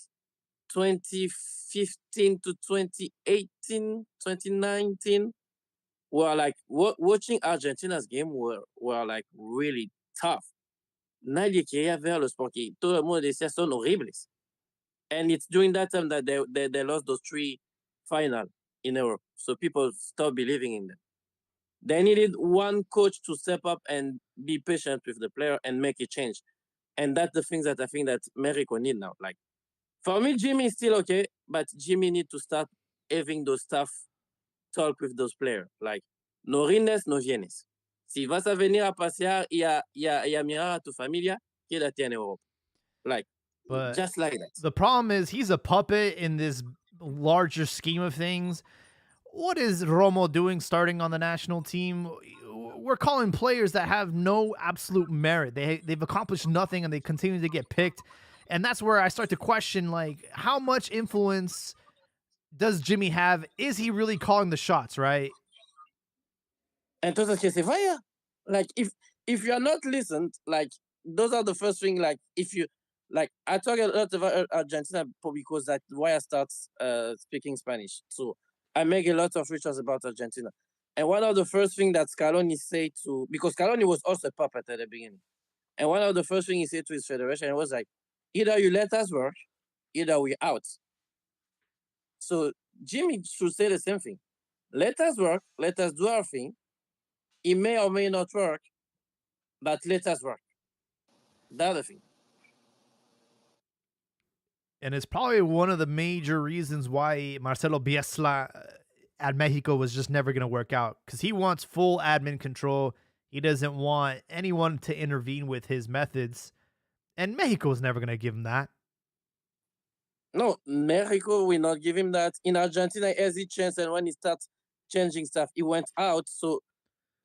2015 to 2018, 2019, were like watching Argentina's game were like really tough. Nadie quería ver los porque todo el mundo decía son horribles. And it's during that time that they lost those 3 final in Europe. So people stopped believing in them. They needed one coach to step up and be patient with the player and make a change. And that's the things that I think that Mexico need now. Like, for me, Jimmy is still okay, but Jimmy need to start having those tough talk with those players. Like, no rindes, no vienes. Si vas a venir a pasear y a mirar a tu familia, quédate en Europa. Like, But just like that. the problem is he's a puppet in this larger scheme of things. What is Romo doing starting on the national team? We're calling players that have no absolute merit. They've accomplished nothing and they continue to get picked. And that's where I start to question, like, how much influence does Jimmy have? Is he really calling the shots, right? Entonces que se vaya. Like if you are not listened, like those are the first thing. Like if you like, I talk a lot about Argentina because that's why I start speaking Spanish. So I make a lot of research about Argentina. And one of the first things that Scaloni said because Scaloni was also a puppet at the beginning. And one of the first things he said to his federation was like, either you let us work, either we're out. So Jimmy should say the same thing. Let us work, let us do our thing. It may or may not work, but let us work. The other thing. And it's probably one of the major reasons why Marcelo Bielsa at Mexico was just never going to work out, because he wants full admin control. He doesn't want anyone to intervene with his methods, and Mexico is never going to give him that. No, Mexico will not give him that. In Argentina, he has a chance, and when he starts changing stuff, he went out. So,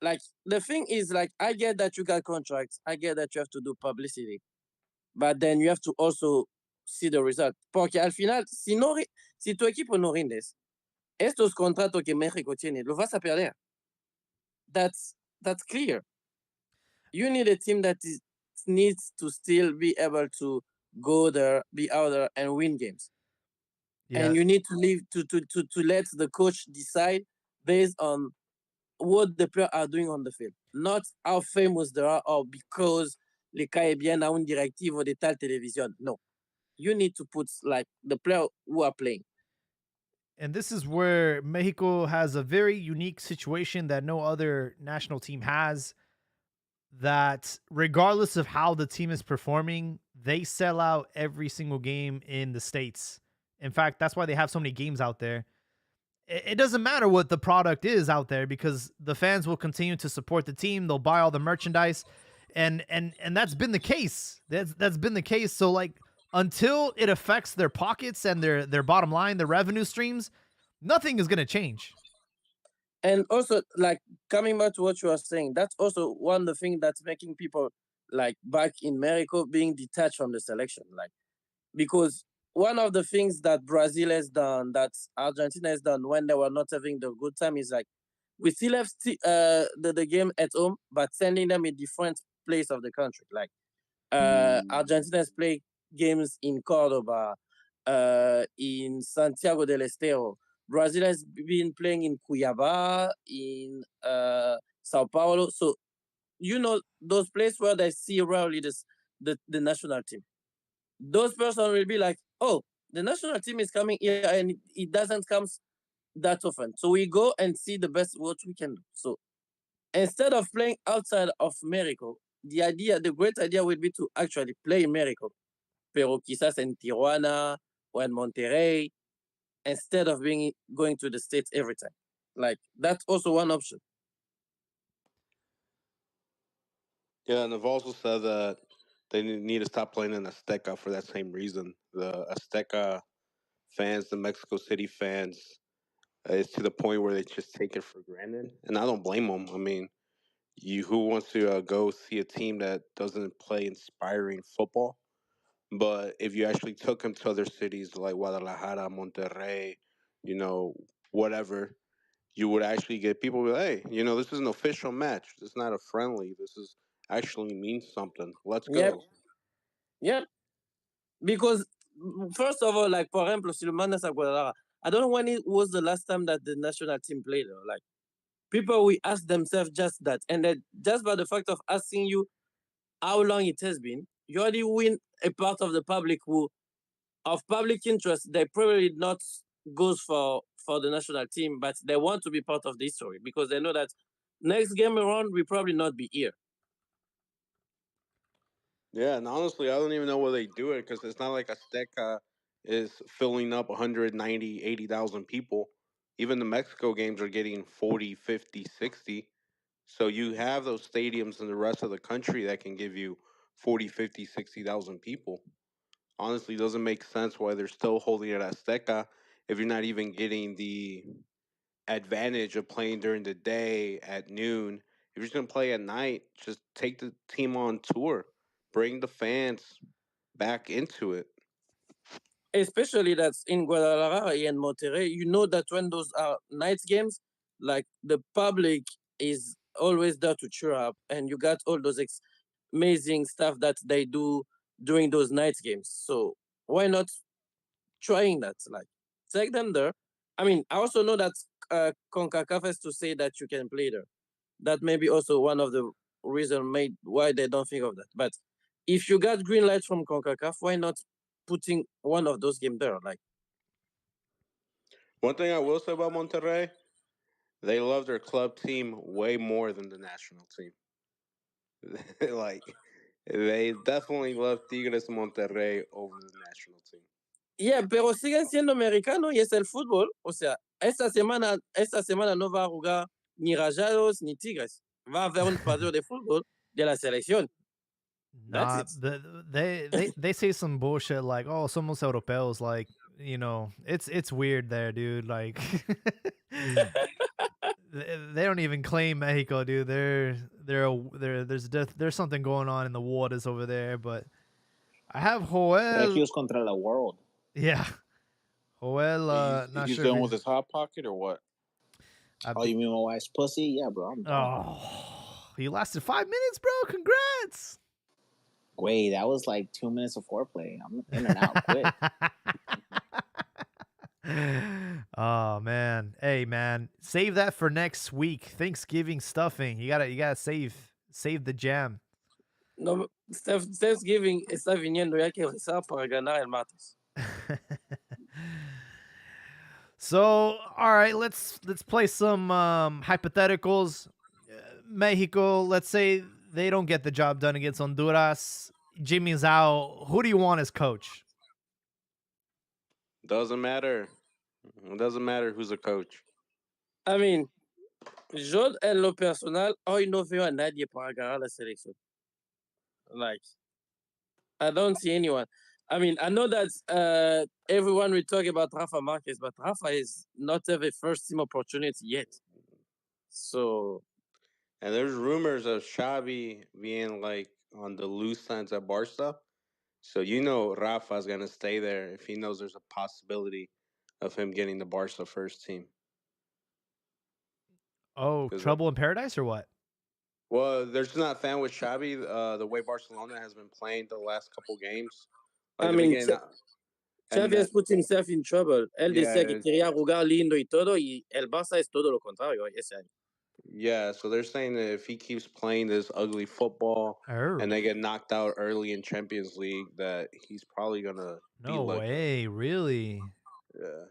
like, the thing is, like, I get that you got contracts. I get that you have to do publicity. But then you have to also see the result. Porque al final, si tu equipo no rindes, estos contratos que México tiene, lo vas a perder. That's clear. You need a team that needs to still be able to go there, be out there, and win games. Yeah. And you need to leave to let the coach decide based on what the players are doing on the field, not how famous they are or because le cae bien a un directivo de tal televisión. No, you need to put like the players who are playing. And this is where Mexico has a very unique situation that no other national team has, that regardless of how the team is performing, they sell out every single game in the States. In fact, that's why they have so many games out there. It doesn't matter what the product is out there, because the fans will continue to support the team. They'll buy all the merchandise. And that's been the case. That's been the case. So, like, until it affects their pockets and their bottom line, their revenue streams, nothing is going to change. And also, like, coming back to what you are saying, that's also one of the things that's making people like back in Mexico being detached from the selection. Like, because one of the things that Brazil has done, that Argentina has done when they were not having the good time is like, we still have the game at home, but sending them in different place of the country. Like, Argentina has played games in Cordoba, in Santiago del Estero. Brazil has been playing in Cuiabá, in Sao Paulo. So, those places where they see rarely the national team. Those persons will be like, oh, the national team is coming here and it doesn't come that often. So we go and see the best what we can do. So instead of playing outside of Mexico, the great idea would be to actually play in Mexico. Pero quizás en Tijuana or in Monterrey, instead of going to the States every time. Like, that's also one option. Yeah, and they've also said that they need to stop playing in Azteca for that same reason. The Azteca fans, the Mexico City fans, it's to the point where they just take it for granted, and I don't blame them. I mean, who wants to go see a team that doesn't play inspiring football? But if you actually took them to other cities like Guadalajara, Monterrey, you know, whatever, you would actually get people be like, hey, this is an official match. This is not a friendly. This is actually means something. Let's Yep. go. Yep. Because, first of all, like, for example, si lo mandas a Guadalajara, I don't know when it was the last time that the national team played. Like, people will ask themselves just that. And then just by the fact of asking you how long it has been, you already win a part of the public who, of public interest, they probably not goes for the national team, but they want to be part of the history because they know that next game around we probably not be here. Yeah, and honestly, I don't even know where they do it because it's not like Azteca is filling up 190, 80,000 people. Even the Mexico games are getting 40, 50, 60. So you have those stadiums in the rest of the country that can give you 40, 50, 60,000 people. Honestly, it doesn't make sense why they're still holding it at Azteca if you're not even getting the advantage of playing during the day at noon. If you're just gonna play at night, just take the team on tour, bring the fans back into it. Especially that's in Guadalajara and Monterrey, you know that when those are night games, like, the public is always there to cheer up, and you got all those amazing stuff that they do during those night games. So why not trying that? Like, take them there. I mean, I also know that CONCACAF has to say that you can play there. That may be also one of the reason made why they don't think of that. But if you got green light from CONCACAF, why not putting one of those games there? Like, One thing I will say about Monterrey, they love their club team way more than the national team. Like, they definitely love Tigres Monterrey over the national team. yeah, pero siguen siendo americanos y es el fútbol. O sea, esta semana no va a jugar ni Rayados ni Tigres. Va a haber un partido de fútbol de la selección. That's Nah, it. they say some bullshit like, "Oh, somos europeos." Like, it's weird there, dude. Like, they don't even claim Mexico, dude. There's something going on in the waters over there. But I have Joel. Regios contra la world. Yeah, Joel. He's, Not he's sure. done with his hot pocket or what? Oh, you mean my wife's pussy? Yeah, bro, I'm done. Oh, you lasted 5 minutes, bro. Congrats. Wait, that was like 2 minutes of foreplay. I'm in and out quick. Oh man. Hey man, save that for next week. Thanksgiving stuffing. You gotta save the jam. No, Thanksgiving está viniendo, ya que rezar para ganar el martes. So, all right, let's play some hypotheticals. Mexico, let's say they don't get the job done against Honduras. Jimmy's out. Who do you want as coach? Doesn't matter. It doesn't matter who's a coach. I mean, yo en lo personal hoy no veo a nadie para ganar la selección. Like, I don't see anyone. I mean, I know that everyone will talk about Rafa Marquez, but Rafa is not have a first team opportunity yet. So And there's rumors of Xavi being like on the loose ends at Barca. So you know Rafa's gonna stay there if he knows there's a possibility of him getting the Barca first team. Oh, Because trouble in paradise or what? well, they're just not a fan with Xavi. The way Barcelona has been playing the last couple games, like I the mean, beginning, and Xavi has put himself in trouble. Él yeah, decía que quería jugar lindo y todo, y el Barça es todo lo contrario ese año. yeah. So they're saying that if he keeps playing this ugly football and they get knocked out early in Champions League, that he's probably gonna be No let go. way, really? Yeah,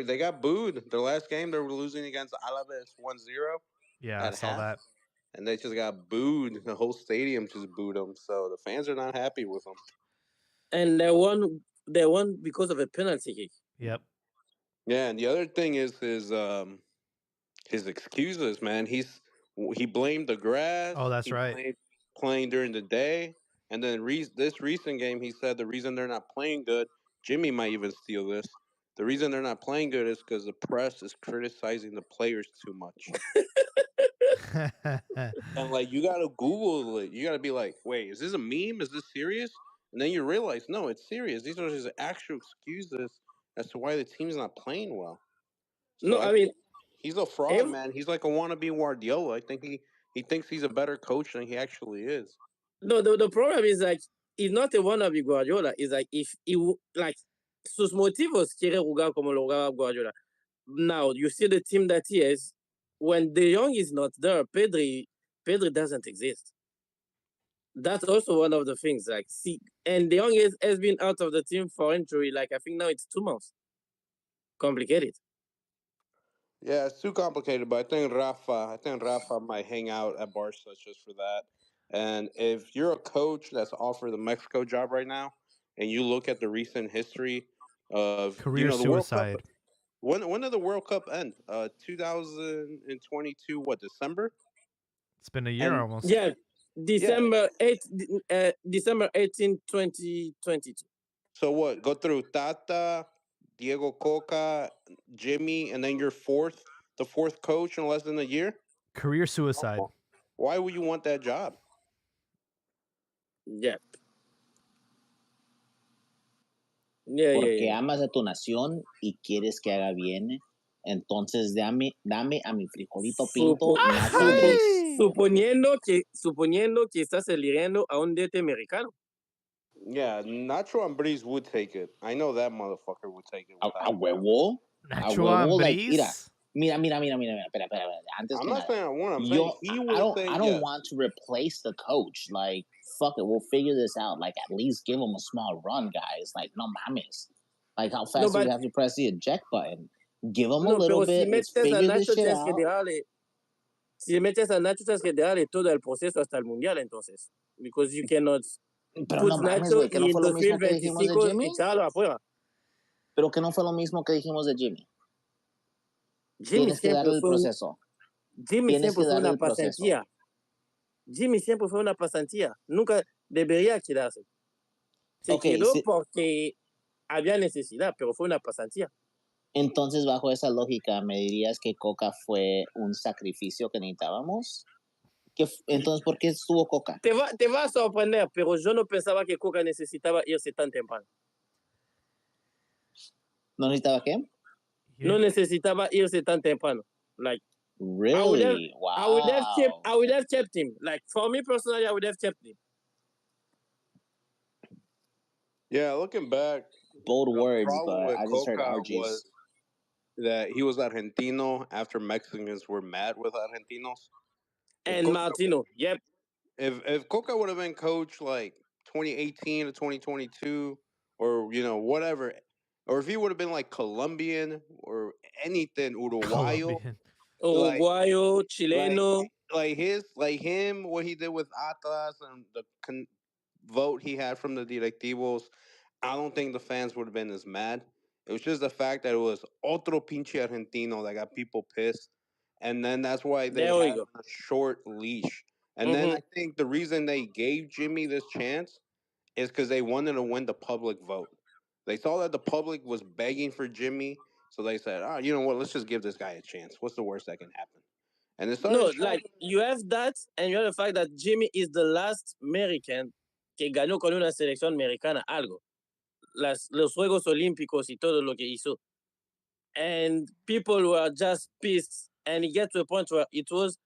they got booed. Their last game they were losing against Alaves 1-0 Yeah, I at saw half, that. and they just got booed. The whole stadium just booed them. So the fans are not happy with them. And they won because of a penalty kick. Yep. Yeah, and the other thing is his excuses, man. He blamed the grass. Oh, that's He right. blamed playing during the day, and then this recent game, he said the reason they're not playing good. Jimmy might even steal this. The reason they're not playing good is because the press is criticizing the players too much. And like you gotta Google it. You gotta be like, wait, is this a meme? Is this serious? And then you realize, no, it's serious. These are his actual excuses as to why the team's not playing well. So No, I I mean, think he's a fraud, man. He's like a wannabe Guardiola. I think he thinks he's a better coach than he actually is. no, the problem is like he's not a wannabe Guardiola. It's like if like sus motivos quiere jugar como lo jugaba Guardiola. Now you see the team that he is. When De Jong is not there, Pedri doesn't exist. That's also one of the things. Like, see, and De Jong has been out of the team for injury. Like, I think now it's 2 months. Complicated. Yeah, it's too complicated, but I think Rafa might hang out at Barca just for that. And if you're a coach that's offered the Mexico job right now, and you look at the recent history of Career the World Cup, suicide. when did the World Cup end? 2022, what, December? It's been a year And almost. Yeah, yeah, December 18, 2022. so what? Go through Tata, Diego Coca, Jimmy, and then the fourth coach in less than a year. Career suicide. Why would you want that job? Yeah. Yeah, Porque yeah, yeah. amas a tu nación y quieres que haga bien. Entonces dame a mi frijolito pinto, Nacho Ambriz. Suponiendo que estás eligiendo a un DT americano. Yeah, Nacho Ambriz would take it. I know that motherfucker would take it. A Without a doubt. huevo. A Nacho huevo, like, mira. Ambriz. Mira. Espera. Antes I'm que not nada. saying I want. I'm Yo, saying he would say I don't yes. want to replace the coach. Like, fuck it, we'll figure this out. Like, at least give him a small run, guys. Like, no mames. Like, how fast do but we have to press the eject button? Give him a no, little pero si bit. Let's metes a figure this Nacho shit tienes que out. dejarle. Si metes a Nacho tienes que dejarle todo el proceso hasta el mundial, entonces, because you cannot Pero put no mames, Nacho güey, que no y en fue lo mismo que dijimos de 2025 Jimmy. echarlo afuera. Pero que no fue lo mismo que dijimos de Jimmy. Jimmy Tienes que siempre darle el fue proceso. Jimmy Tienes siempre que fue darle una el proceso. pasantía. Jimmy siempre fue una pasantía. Nunca debería quedarse. Se Ok, quedó sí. porque había necesidad, pero fue una pasantía. Entonces, bajo esa lógica, ¿me dirías que Coca fue un sacrificio que necesitábamos? Entonces, ¿por qué estuvo Coca? Te va a sorprender, pero yo no pensaba que Coca necesitaba irse tan temprano. ¿No necesitaba qué? No necesitaba irse tan temprano. Like, Really? Wow. I would have kept him. Like, for me personally, I would have kept him. Yeah, looking back, Bold the words, problem but with I just heard Coca RG's. was that he was Argentino after Mexicans were mad with Argentinos. And Martino, yep. If Coca would have been coach like 2018 to 2022 or whatever, or if he would have been like Colombian or anything Uruguayo, Colombian. Uruguayo, Chileno. like him, what he did with Atlas and the vote he had from the directivos, I don't think the fans would have been as mad. It was just the fact that it was otro pinche Argentino that got people pissed, and then that's why they There we had go. a short leash. And then I think the reason they gave Jimmy this chance is because they wanted to win the public vote. They saw that the public was begging for Jimmy, so they said, "Oh, you know what? Let's just give this guy a chance. What's the worst that can happen?" And it started No, showing. like you have that, and you have the fact that Jimmy is the last American que ganó con una selección americana algo. Los Juegos Olímpicos y todo lo que hizo. And people were just pissed. And it gets to a point where it was,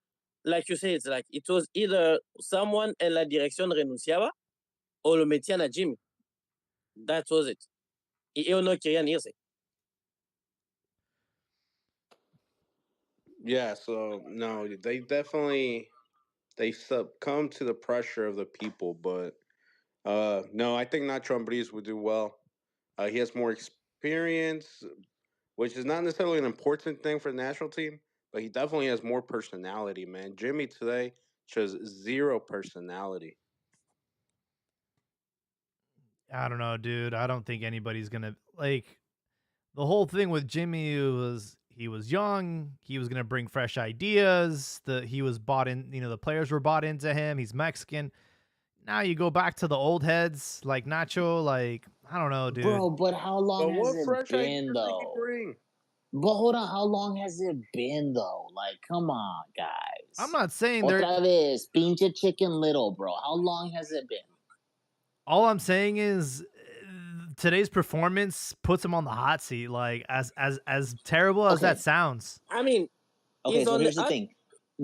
like you say, it's like it was either someone en la dirección renunciaba o lo metían a Jimmy. That was it. Y ellos no querían irse. Yeah, so no, they definitely they succumb to the pressure of the people, but no, I think Nacho Ambriz would do well. He has more experience, which is not necessarily an important thing for the national team, but he definitely has more personality, man. Jimmy today shows zero personality. I don't know, dude. I don't think anybody's gonna like the whole thing with Jimmy was he was young, he was gonna bring fresh ideas, he was bought in, the players were bought into him, he's Mexican. Now you go back to the old heads like Nacho, like I don't know, dude. Bro, but how long But has what it fresh ideas been did he though? bring? But hold on, how long has it been though? Like, come on, guys. I'm not saying they're Otra vez, pinche Chicken Little, bro. How long has it been? all I'm saying is today's performance puts him on the hot seat. Like as terrible as that Okay. sounds. I mean, Okay, he's so on here's the the thing.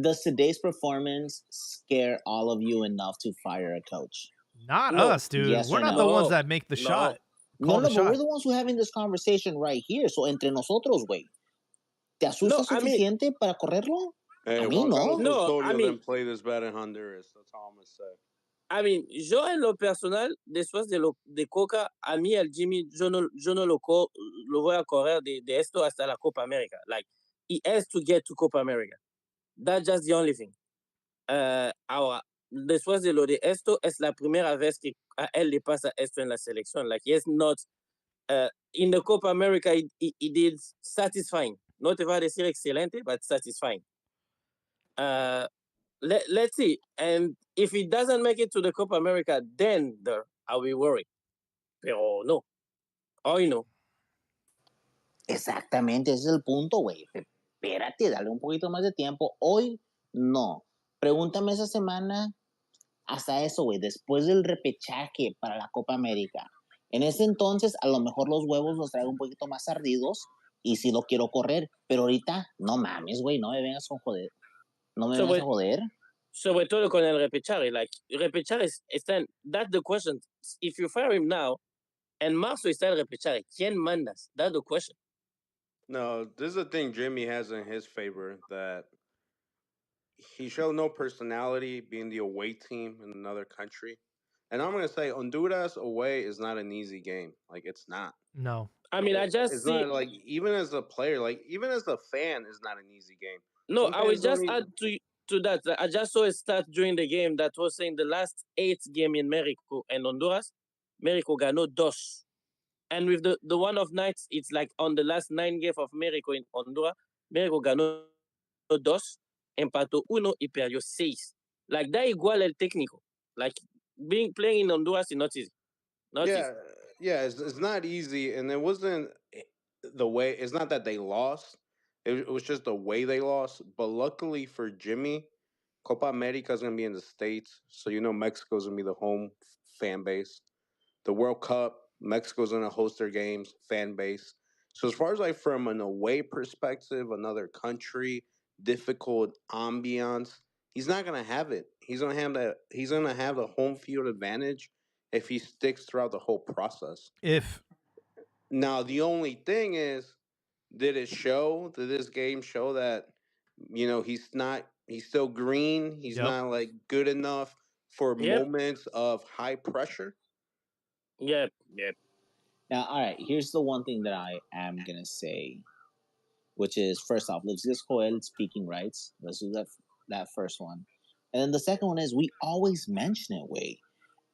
Does today's performance scare all of you enough to fire a coach? Not No. us, dude. Yes We're or not no? the ones No. that make the No. shot. No, Call no, the but we're shot. the ones who are having this conversation right here. So entre nosotros, güey. ¿Te asusta No, I mean, suficiente para correrlo? Hey, A mí Juan Carlos no. No, I Osorio mean- didn't play this bad in Honduras. That's all I'm gonna say. I mean, yo en lo personal, después de Coca, a mí al Jimmy, yo no lo voy a correr de esto hasta la Copa América. Like, he has to get to Copa América. That's just the only thing. Ahora, después de lo de esto, es la primera vez que a él le pasa esto en la selección. Like, he is not, in the Copa América, he did satisfying. No te va a decir excelente, but satisfying. Let's see. And if he doesn't make it to the Copa America, then I'll be worried. Pero no. Hoy no. Exactamente, ese es el punto, güey. Espérate, dale un poquito más de tiempo. Hoy no. Pregúntame esa semana hasta eso, güey, después del repechaje para la Copa América. En ese entonces, a lo mejor los huevos los traigo un poquito más ardidos y sí lo quiero correr. Pero ahorita, no mames, güey, no me vengas con joder. No me vengas a joder. Sobre todo con el repechaje. Like, repechaje that's the question. If you fire him now, and marzo está el repechaje, ¿quién mandas? That's the question. No, this is the thing Jimmy has in his favor, that he showed no personality being the away team in another country. And I'm gonna say Honduras away is not an easy game. Like, it's not. No. I mean, I just It's see. not, like, even as a player, like even as a fan, it's not an easy game. No, Some I will fans don't just even- add to that. I just saw a stat during the game that was saying the last 8 game in Mexico and Honduras, Mexico ganó 2. And with the one of nights, it's like on the last 9 games of Mexico in Honduras, Mexico ganó 2, empató 1 y perdió 6. Like, da igual el técnico. Like, playing in Honduras is not easy. Not easy. Yeah, it's not easy, and it wasn't the way. It's not that they lost; it was just the way they lost. But luckily for Jimmy, Copa America is gonna be in the States, so Mexico's gonna be the home fan base. The World Cup, Mexico's gonna host their games, fan base. So as far as like from an away perspective, another country, difficult ambiance, he's not gonna have it. He's gonna have that. He's gonna have the home field advantage if he sticks throughout the whole process. If Now the only thing is, did this game show that he's still green, he's Yep. not like good enough for Yep. moments of high pressure? Yep. Now, all right, here's the one thing that I am going to say, which is, first off, let's just go ahead and speaking rights. Let's do that first one. And then the second one is we always mention it, way.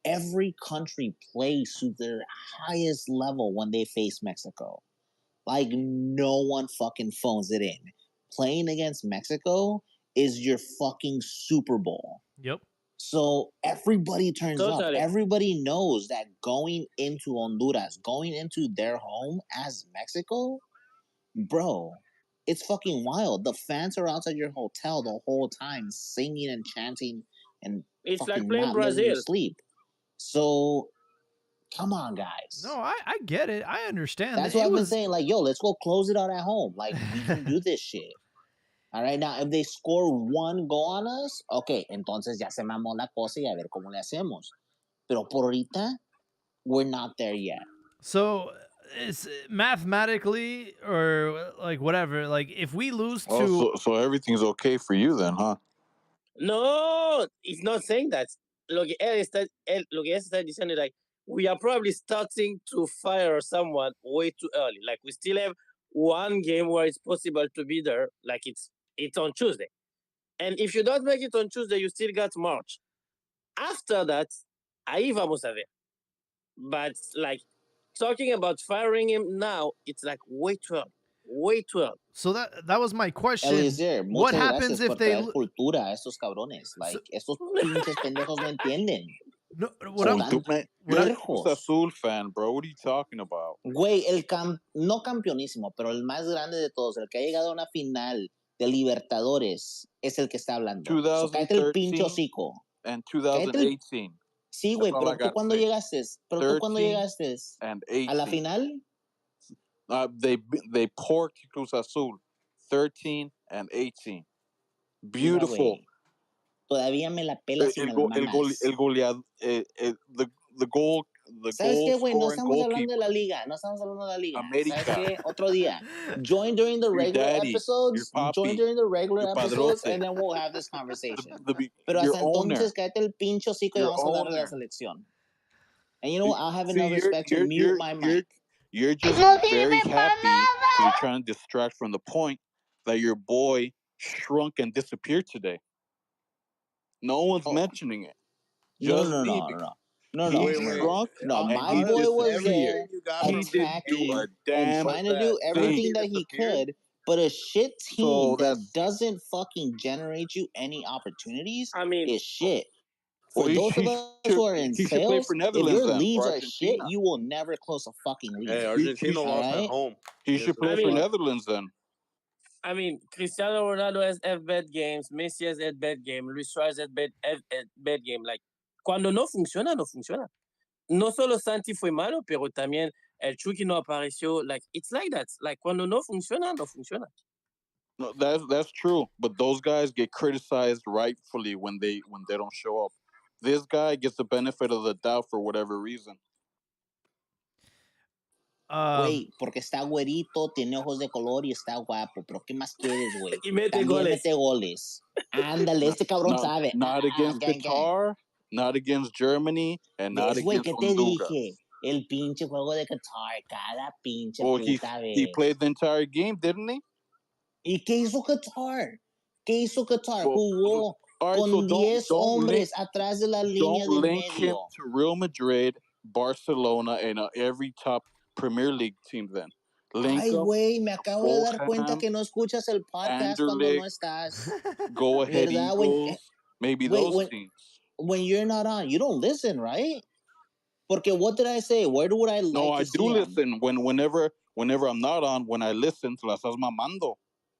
Every country plays to their highest level when they face Mexico. Like, no one fucking phones it in. Playing against Mexico is your fucking Super Bowl. Yep. So everybody turns up. Totally. Everybody knows that going into Honduras, going into their home as Mexico, bro, it's fucking wild. The fans are outside your hotel the whole time, singing and chanting and It's like fucking playing not letting you Brazil. sleep. So come on, guys. No, I get it. I understand. That's what I've been saying. Like, yo, let's go close it out at home. Like, we can do this shit. All right, now if they score one goal on us, okay, entonces ya se mamó la cosa y a ver cómo le hacemos. Pero por ahorita, we're not there yet. So it's mathematically or like whatever. Like if we lose to, so everything's okay for you then, huh? No, it's not saying that. Lo que él está diciendo es like, we are probably starting to fire someone way too early. Like we still have one game where it's possible to be there. Like it's on Tuesday. And if you don't make it on Tuesday, you still got March. After that, ahí vamos a ver. But like talking about firing him now, it's like way too early. Way too early. so that was my question. Eliezer, What muchas happens gracias if por they traer cultura a estos cabrones. Like, estos pinches pendejos no entienden. no, what I'm, Son tan You're a tercos. Cruz Azul fan, bro. What are you talking about? Güey, no campeonísimo, pero el más grande de todos, el que ha llegado a una final de Libertadores, es el que está hablando. So, cállate el pinche 2013 hocico. and Cállate el... 2018. Sí, güey, That's all pero I tú got to cuando say. llegaste, 13 and a la 18. final, They porked Cruz Azul 13 and 18. mira, Beautiful. güey, todavía me la pelas y me la mamas. The goal ¿Sabes qué, güey? No scoring estamos hablando goalkeeper. de la liga. No estamos hablando de la liga. América. ¿Sabes qué? Otro día. Join during the Your regular daddy, episodes. your Join papi, during the regular your episodes, padrote. and then we'll have this conversation. Pero Your hasta owner. entonces, cállate el pincho hocico y Your vamos a hablar de la owner. selección. And you know what? I'll have See, enough respect to mute my mic. You're just very happy because you're trying to distract from the point that your boy shrunk and disappeared today. No one's mentioning it. Just me. No, He Wait. shrunk. No, and my he boy was disappeared. there You got from attacking a and damn trying to do everything that he could, but a shit team that doesn't fucking generate you any opportunities I mean, is shit. For Well, those of us who are in he should play sales, for if Netherlands your then, leads for are shit, Argentina. you will never close a fucking lead. Hey, Argentina lost Alright? at home. He should play for Netherlands then. I mean, Cristiano Ronaldo has bad games, Messi has had bad game, Luis Suarez has bad game. Like, cuando no funciona, no funciona. No solo Santi fue malo, pero también el Chucky no apareció. Like, it's like that. Like, cuando no funciona, no funciona. No, that's true. But those guys get criticized rightfully when they don't show up. This guy gets the benefit of the doubt for whatever reason. Güey, porque está güerito, tiene ojos de color y está guapo. Pero ¿qué más quieres, güey? Y mete También goles. mete goles. Ándale, este cabrón sabe. Not against gang, Qatar, not against Germany, and not Güey, against ¿qué te Honduras. dije? El pinche juego de Qatar, cada pinche Well, puta vez. he played the entire game, didn't he? ¿Y qué hizo Qatar? ¿Qué hizo Qatar? Well, Jugó con 10 hombres atrás de la línea Don't del link him medio. to Real Madrid, Barcelona, and every top Premier League team then. Link Ay, him güey, me acabo de dar cuenta Fulham, que no escuchas el podcast cuando no Anderlecht, estás. Go Ahead ¿Verdad? Eagles, maybe Wait, those teams. When you're not on, you don't listen, right? Porque what did I say? Where would I like No, to I see do him? listen. Whenever I'm not on, when I listen, te la estás mamando.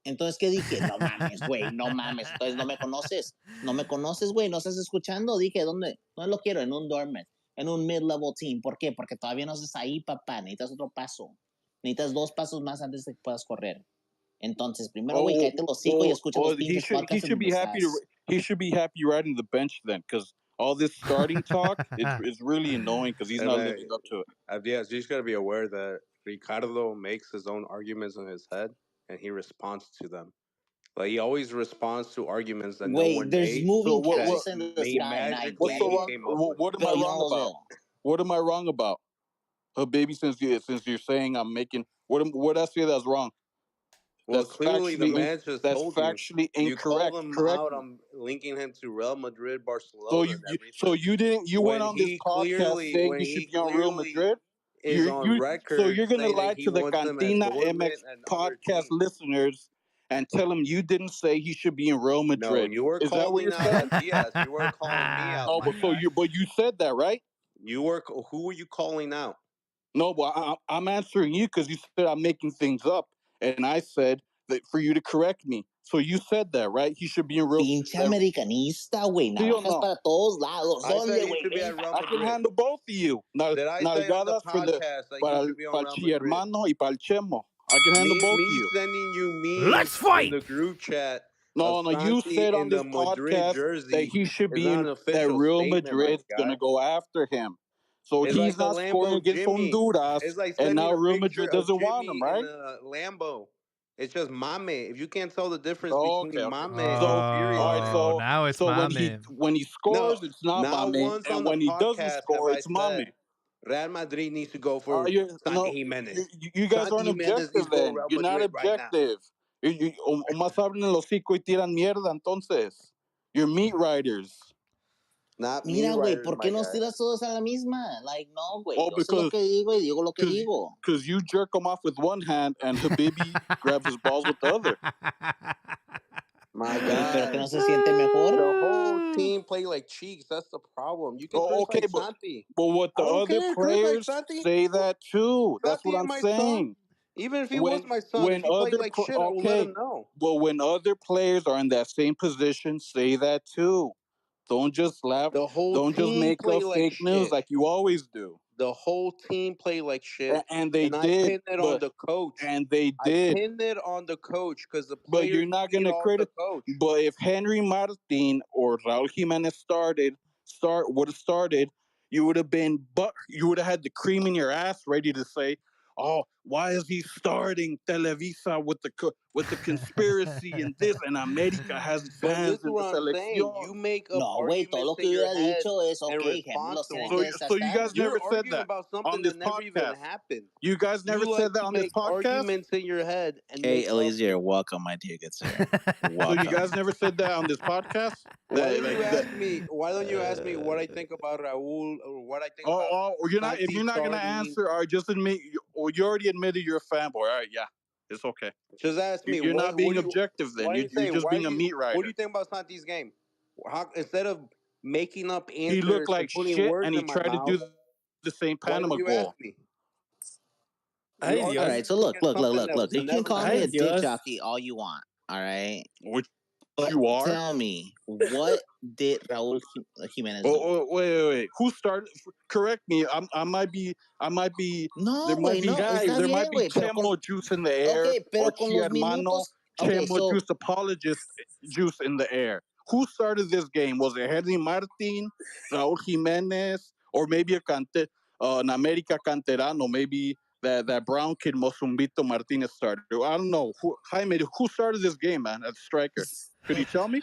Entonces, ¿qué dije? No mames, güey, no mames. Entonces, no me conoces. No me conoces, güey, no estás escuchando. Dije, ¿dónde? No lo quiero, en un dormant, en un mid-level team. ¿Por qué? Porque todavía no estás ahí, papá. Necesitas otro paso. Necesitas 2 pasos más antes de que puedas correr. Entonces, primero, güey, cállate el hocico y escucha los pinches podcasts. He should be happy riding the bench then, because all this starting talk is really annoying because he's not living up to it. Yeah, you just gotta be aware that Ricardo makes his own arguments in his head and he responds to them. Like he always responds to arguments that no one there's made. moving So pieces in the he sky, and I magically get it. came up with. What am I wrong about? What am I wrong about? Baby, since you're saying I'm making what I say that's wrong. Well, That's clearly the man just that's told factually you. You incorrect. called him Correct out me. on linking him to Real Madrid, Barcelona, So and everything. so you went on this podcast saying when he should he be on Real clearly Madrid. is on record So you're gonna saying lie that he to the wants them at Cantina Dortmund MX and other podcast teams. listeners and tell him you didn't say he should be in Real No, Madrid. you were Is that what calling you're out saying? Diaz. You were calling me out. No, My but so guy. but you said that, right? You were. Who were you calling out? No, but I'm answering you because you said I'm making things up, and I said that for you to correct me. So you said that, right? He should be in Real. Pinche americanista, güey. ¿Sí o Navajas no? para todos lados. I said ¿Dónde, he güey? should be Ven at pa' Real I acá. can Madrid. handle both of you. Did I say on the Nalgadas for the podcast that he should be on Real chi Madrid? hermano y para el chemo. I can handle both of Me you. sending you Let's memes in fight. the group chat No, of no, you Santi said on in the this Madrid podcast that jersey he should is be not in an that official Real statement, my Madrid's gonna guy. go after him. So It's he's like the not scoring Lambo against Jimmy. Honduras, It's like and sending now a Real picture Madrid of doesn't want him, Jimmy in right? a Lambo. It's just mame. If you can't tell the difference Okay, between okay. mame and So, inferior all right. man, Oh, now it's So my man. when he no, scores, it's not not Mame, once and on the when he doesn't podcast have score, I it's Mame. said Real Madrid needs to go for You Santi no, Jimenez. you guys Santi aren't Jimenez needs objective to go then. Real You're not Madrid right now. objective. O más abren el hocico y tiran mierda, entonces. You're meat riders. Not me Mira, güey, writers, ¿por my qué nos guy. tiras todos a la misma? Like, no, güey. Oh, Yo sé lo que digo y digo lo que digo. Because you jerk him off with one hand and Habibi grabs his balls with the other. My Pero que guy. no se siente mejor. The whole team play like cheeks. That's the problem. You can Okay, criticize Santi. but what the I don't other care. Criticize players Santi. say that too. That's Santi what ain't I'm my saying. son. Even if he was my son, if he played like shit, I would let him know. But when other players are in that same position, say that too. Don't just laugh. The whole Don't just team make play up like fake news shit. like you always do. The whole team played like shit. And they I did. pinned it on the coach. And they I did. pinned it on the coach because the But players you're not feed gonna off the coach. But if Henry Martin or Raul Jimenez would have started, you would have you would have had the cream in your ass ready to say, "Oh, why is he starting Televisa with the conspiracy and this and America has But fans listen in to the what I'm saying. selección." You make up No, güey, todo arguments lo que in your hubiera head dicho es, and ok, respond los to tienen them. que So you desatar. guys never You're said arguing that about on something this that never even podcast. happened. You guys never You said like that to on this make podcast. arguments in your head and Hey, make up Eliezer, welcome, my dear good sir. So Welcome. you guys never said that on this podcast. Why don't you ask me? Why don't you ask me what I think about Raul or what I think about? You're not. If Santi you're not gonna starting? answer, or just admit, or you already admitted you're a fanboy. All right, yeah, it's okay. Just ask me. You're not What being do you, objective. Then why do you're, you say? you're just Why being do a you? meat What rider. do you think about Santi's game? How, instead of making up He looked answers like and putting shit, words and he in my tried to mouth, do the same why Panama don't you goal. ask me? Ay, All Dios. right, so look. Something that You was can never call me Ay, a happened. dick Dios. jockey all you want. All right, Which but you are. tell me, what did Raul Jimenez do? Wait. Who started? Correct me. I might be. No, There might güey, be. no, está There bien, might be güey, pero con, Chemo juice in the air, okay, pero or con Chi los Hermano minutos. Okay, Chemo so juice apologist juice in the air. Who started this game? Was it Henry Martin, Raul Jimenez, or maybe an America Canterano? Maybe that brown kid Mosumbito Martinez started. I don't know. Jaime, who started this game, man, as striker? Could you tell me?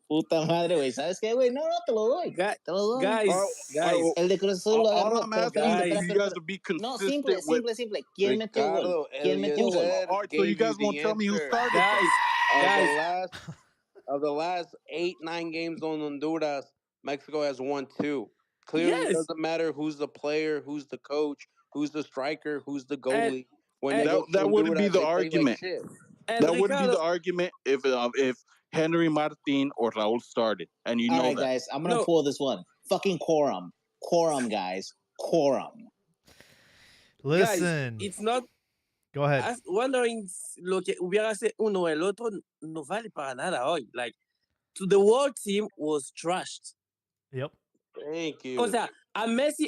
puta madre, güey, ¿sabes qué, güey? No, te lo doy. Te lo doy. Guys, El de Cruz Azul lo All agarró, I'm pero asking is espera, for you guys to be No, consistent with. simple. ¿Quién metió gol? Ricardo ¿Quién metió gol? Eliezer All right, so you gave guys you won't the tell me who answer. started. guys, Of the last 8-9 games on Honduras, Mexico has won 2. Clearly, it yes. doesn't matter who's the player, who's the coach, who's the striker, who's the And, goalie. When they and, go to That wouldn't be Honduras, the they play like argument. shit. and That wouldn't be Ricardo, the argument if Henry Martin or Raul started, and you All know right, that. guys, I'm gonna no, pull this one. Fucking quorum, guys, quorum. guys, Listen. it's not. Go ahead. Wondering lo que hubiera sido uno el otro no vale para nada hoy. Like, to the world team was trashed. Yep. Thank you. O sea, a Messi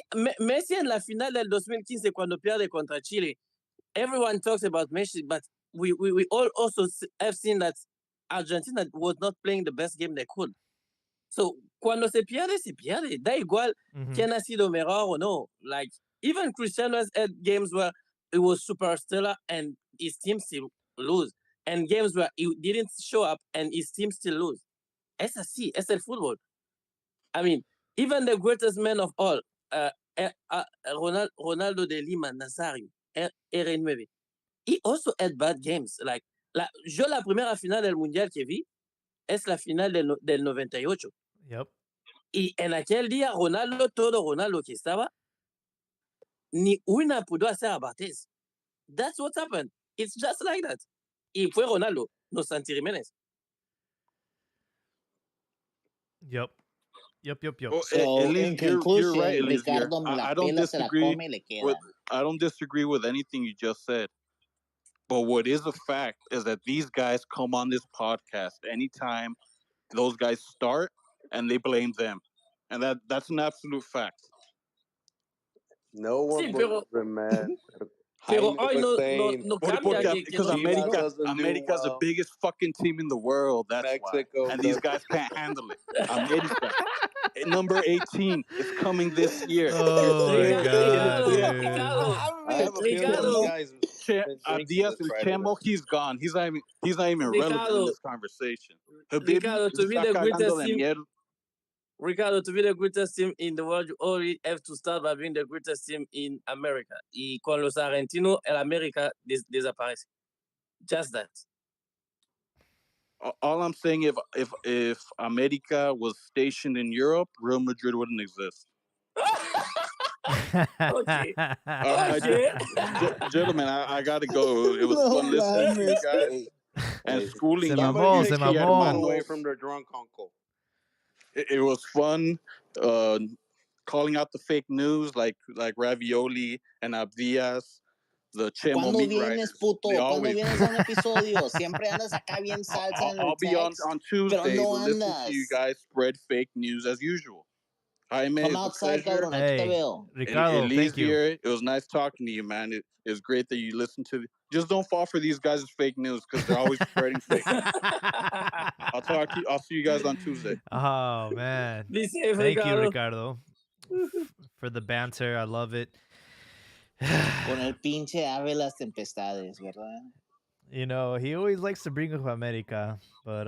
en la final del 2015 cuando pierde contra Chile, everyone talks about Messi, but we all also have seen that Argentina was not playing the best game they could. So, cuando se pierde. Da igual quién ha sido mejor o no. Like, even Cristiano has had games where it was super stellar and his team still lose. And games where he didn't show up and his team still lose. Es así, es el fútbol. I mean, even the greatest man of all, Ronaldo de Lima Nazario, R9, he also had bad games. Like, yo la primera final del Mundial que vi es la final del 98. Yep. Y en aquel día, todo Ronaldo que estaba, ni una pudo hacer a Barthez. That's what happened. It's just like that. Y fue Ronaldo. no Santi Jimenez. Yep. Well, So, at least in you're conclusion, right, Elise. Ricardo me la I don't pela, se la disagree come y le with queda. I don't disagree with anything you just said. But what is a fact is that these guys come on this podcast anytime those guys start and they blame them. And that's an absolute fact. No one Sí, pero, believes him, man. pero Jaime hoy was no saying cambia que Because no Chivas no. doesn't do America's the well. biggest fucking team in the world. That's why. Mexico And these does. guys can't handle it. America, number 18, is coming this year. Oh my You're scared. god, Ricardo, You're dude. Ricardo, I have a feeling Ricardo, this guy's been drinking Diaz this El Friday Chemo, night. he's gone. He's not even relevant in Ricardo, this conversation. Habibi, Ricardo, to be está the cagando greatest de team, mierda. Ricardo, to be the greatest team in the world, you already have to start by being the greatest team in America. Y con los argentinos, el América desaparece. Just that. All I'm saying, if America was stationed in Europe, Real Madrid wouldn't exist. Okay. Gentlemen, I gotta go. It was fun listening to you guys and Hey, schooling you. mamó, se somebody take mamó. the phone away from their drunk uncle. It was fun calling out the fake news like Ravioli and Abdias, the Chemo ¿Cuándo meat vienes, riders. puto? They ¿Cuándo always. vienes a un episodio? Siempre andas acá bien salsa en el I'll be on text, Tuesday pero no to listen to you andas. guys spread fake news as usual. Jaime, Come it's a outside, pleasure. cabrón. Aquí te Hey, veo. Ricardo, thank you. It was nice talking to you, man. It was great that you listened to. Just don't fall for these guys' fake news because they're always spreading fake. I'll talk to you. I'll see you guys on Tuesday. Oh man, Be safe, thank you, Ricardo. Ricardo, for the banter. I love it. Con el pinche ave las tempestades, ¿verdad? You know, he always likes to bring up America, but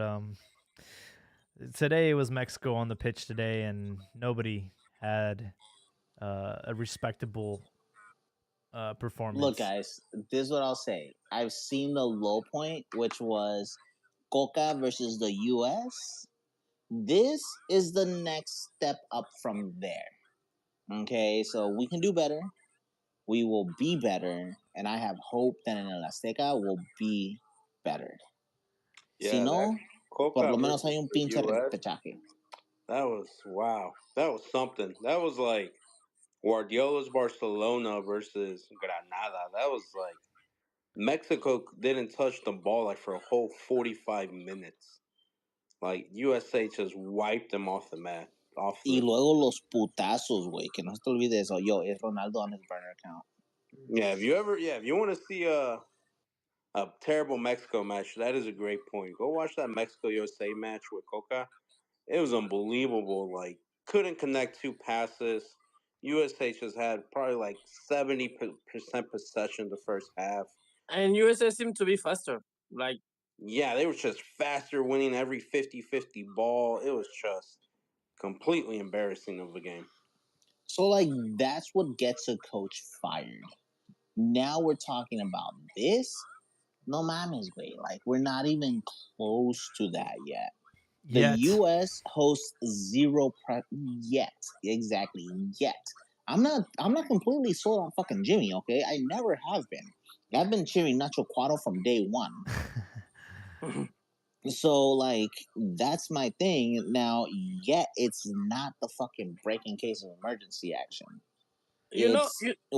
today it was Mexico on the pitch today, and nobody had a respectable performance. Look, guys, this is what I'll say. I've seen the low point, which was Coca versus the U.S. This is the next step up from there. Okay, so we can do better. We will be better, and I have hope that in El Azteca will be better. Yeah, Si no, por Coca lo menos versus hay un the pinche US. repechaje. That was wow. That was something. That was like Guardiola's Barcelona versus Granada. That was like Mexico didn't touch the ball like for a whole 45 minutes. Like USA just wiped them off the mat. Y luego los putazos, güey, que no se te olvide eso. Yo, es Ronaldo on his burner account. Yeah, if you want to see a terrible Mexico match, that is a great point. Go watch that Mexico USA match with Coca. It was unbelievable. Like couldn't connect two passes. USA just had probably like 70% possession the first half. And USA seemed to be faster. Like, yeah, they were just faster, winning every 50-50 ball. It was just completely embarrassing of a game. So, like, that's what gets a coach fired. Now we're talking about this. No mames, güey. Like, we're not even close to that yet. The U.S. hosts zero prep yet. Exactly, yet. I'm not completely sold on fucking Jimmy, okay? I never have been. I've been cheering Nacho Cuadro from day one. So, like, that's my thing. Now, yet it's not the fucking breaking case of emergency action.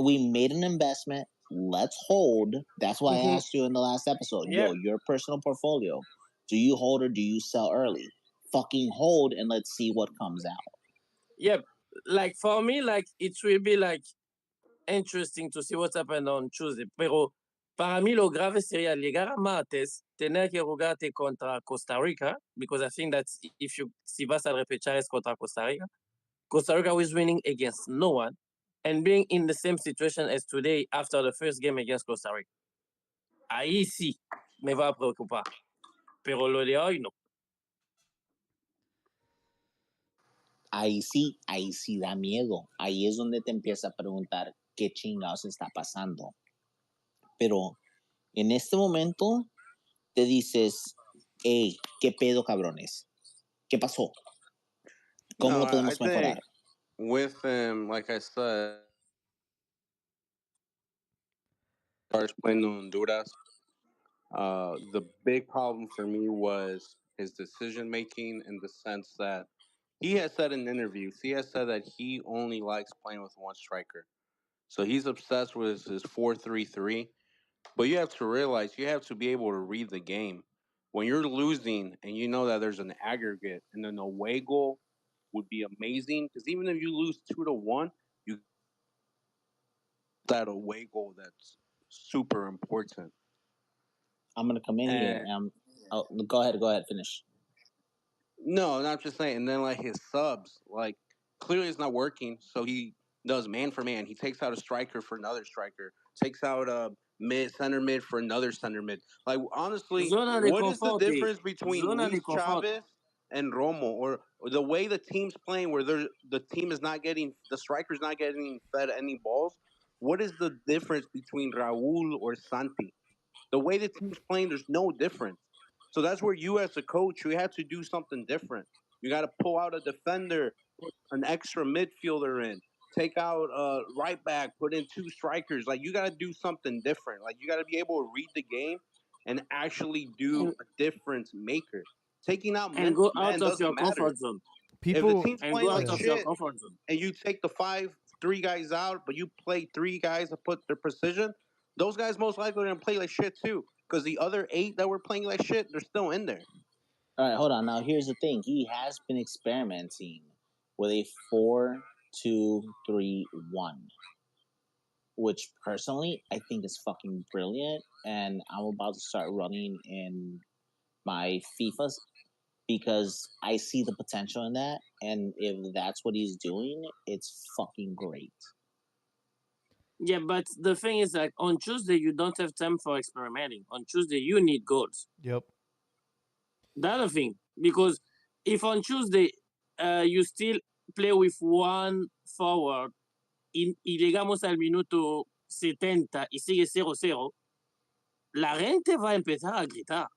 We made an investment. Let's hold. That's why I asked you in the last episode. Yeah. Yo, your personal portfolio. Do you hold or do you sell early? Fucking hold and let's see what comes out. Yeah, like for me, like it will be like interesting to see what's happened on Tuesday. Pero para mí lo grave sería llegar a martes, tener que jugarte contra Costa Rica, because I think that si vas al repechaje contra Costa Rica was winning against no one, and being in the same situation as today after the first game against Costa Rica. Ahí sí me va a preocupar. Pero lo de hoy no. Ahí sí da miedo. Ahí es donde te empieza a preguntar qué chingados está pasando. Pero en este momento te dices, hey, ¿qué pedo, cabrones? ¿Qué pasó? ¿Cómo lo podemos mejorar? With him, like I said, starts playing Honduras. The big problem for me was his decision making in the sense that he has said in interviews, he has said that he only likes playing with one striker. So he's obsessed with his 4-3-3. But you have to realize you have to be able to read the game. When you're losing and you know that there's an aggregate and an away goal would be amazing because even if you lose 2-1, you that away goal that's super important. I'm gonna come in here. Oh, go ahead, finish. No, not just saying. And then like his subs, like clearly it's not working. So he does man for man. He takes out a striker for another striker. Takes out a center mid for another center mid. Like honestly, Zona de what is the confort. difference between Zona de Luis confort. Chavez and Romo, or the way the team's playing, where the team is not getting the striker's not getting fed any balls? What is the difference between Raul or Santi? The way the team's playing, there's no difference. So that's where you, as a coach, you have to do something different. You got to pull out a defender, put an extra midfielder in, take out a right back, put in two strikers. Like you got to do something different. Like you got to be able to read the game and actually do a difference maker. Taking out and man go man out of doesn't your matter. comfort zone. If the People, team's And playing go out like of your shit comfort zone. and you take the 3 guys out, but you play 3 guys to put their precision, those guys most likely are gonna play like shit too. Because the other 8 that were playing like shit, they're still in there. All right, hold on. Now here's the thing. He has been experimenting with a 4-2-3-1, which personally I think is fucking brilliant, and I'm about to start running in my FIFAs because I see the potential in that, and if that's what he's doing, it's fucking great. Yeah, but the thing is that on Tuesday you don't have time for experimenting. On Tuesday you need goals. yep. That's the thing. Because if on Tuesday you still play with one forward y llegamos al minuto 70 y sigue 0-0, la gente va a empezar a gritar.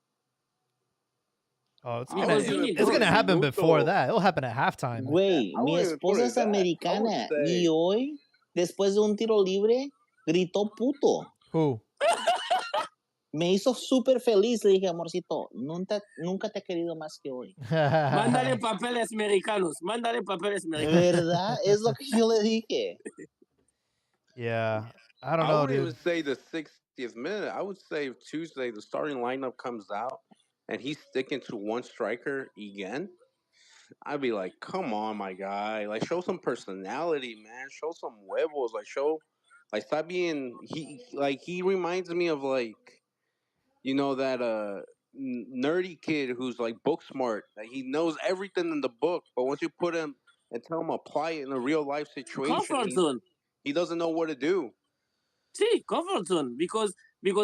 Oh, it's I gonna, Because wouldn't you even need it's put goals. gonna it happen before minuto. that. It'll happen at halftime. Güey, I mi wouldn't even put esposa it es that. I would americana say y hoy, después de un tiro libre, gritó puto. Who? Me hizo súper feliz. Le dije, amorcito, nunca te he querido más que hoy. Mándale papeles americanos. Mándale papeles americanos. ¿Verdad? Es lo que yo le dije. Yeah, I don't I know, wouldn't dude. even say the 60th minute. I would say if Tuesday the starting lineup comes out and he's sticking to one striker again, I'd be like, come on, my guy. Like, show some personality, man. Show some huevos. Like, stop being, he reminds me of, like, you know, that, nerdy kid who's, like, book smart. Like, he knows everything in the book, but once you put him and tell him apply it in a real life situation, Comfort zone. he doesn't know what to do. See, comfort zone. Because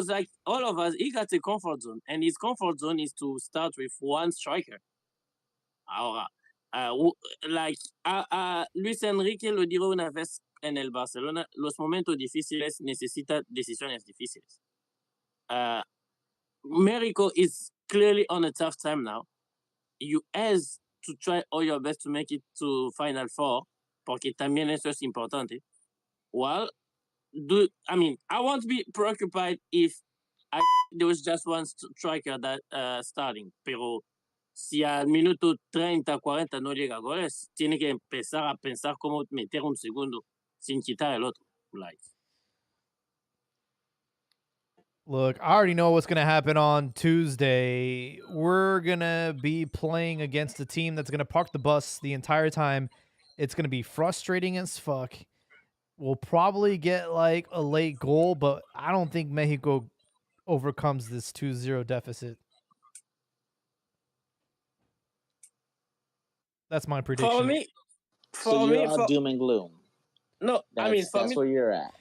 like all of us, he got a comfort zone. And his comfort zone is to start with one striker. Ahora, Luis Enrique lo dijo una vez en el Barcelona, los momentos difíciles necesitan decisiones difíciles. Mexico is clearly on a tough time now. You has to try all your best to make it to Final Four, porque también eso es importante. Well, I won't be preoccupied if there was just one striker that starting, pero si al minuto 30, 40 no llega a goles, tiene que empezar a pensar cómo meter un segundo sin quitar el otro. Like, Look, I already know what's going to happen on Tuesday. We're going to be playing against a team that's going to park the bus the entire time. It's going to be frustrating as fuck. We'll probably get like a late goal, but I don't think Mexico overcomes this 2-0 deficit. That's my prediction. for me, So you're all doom and gloom. no, That's where you're at.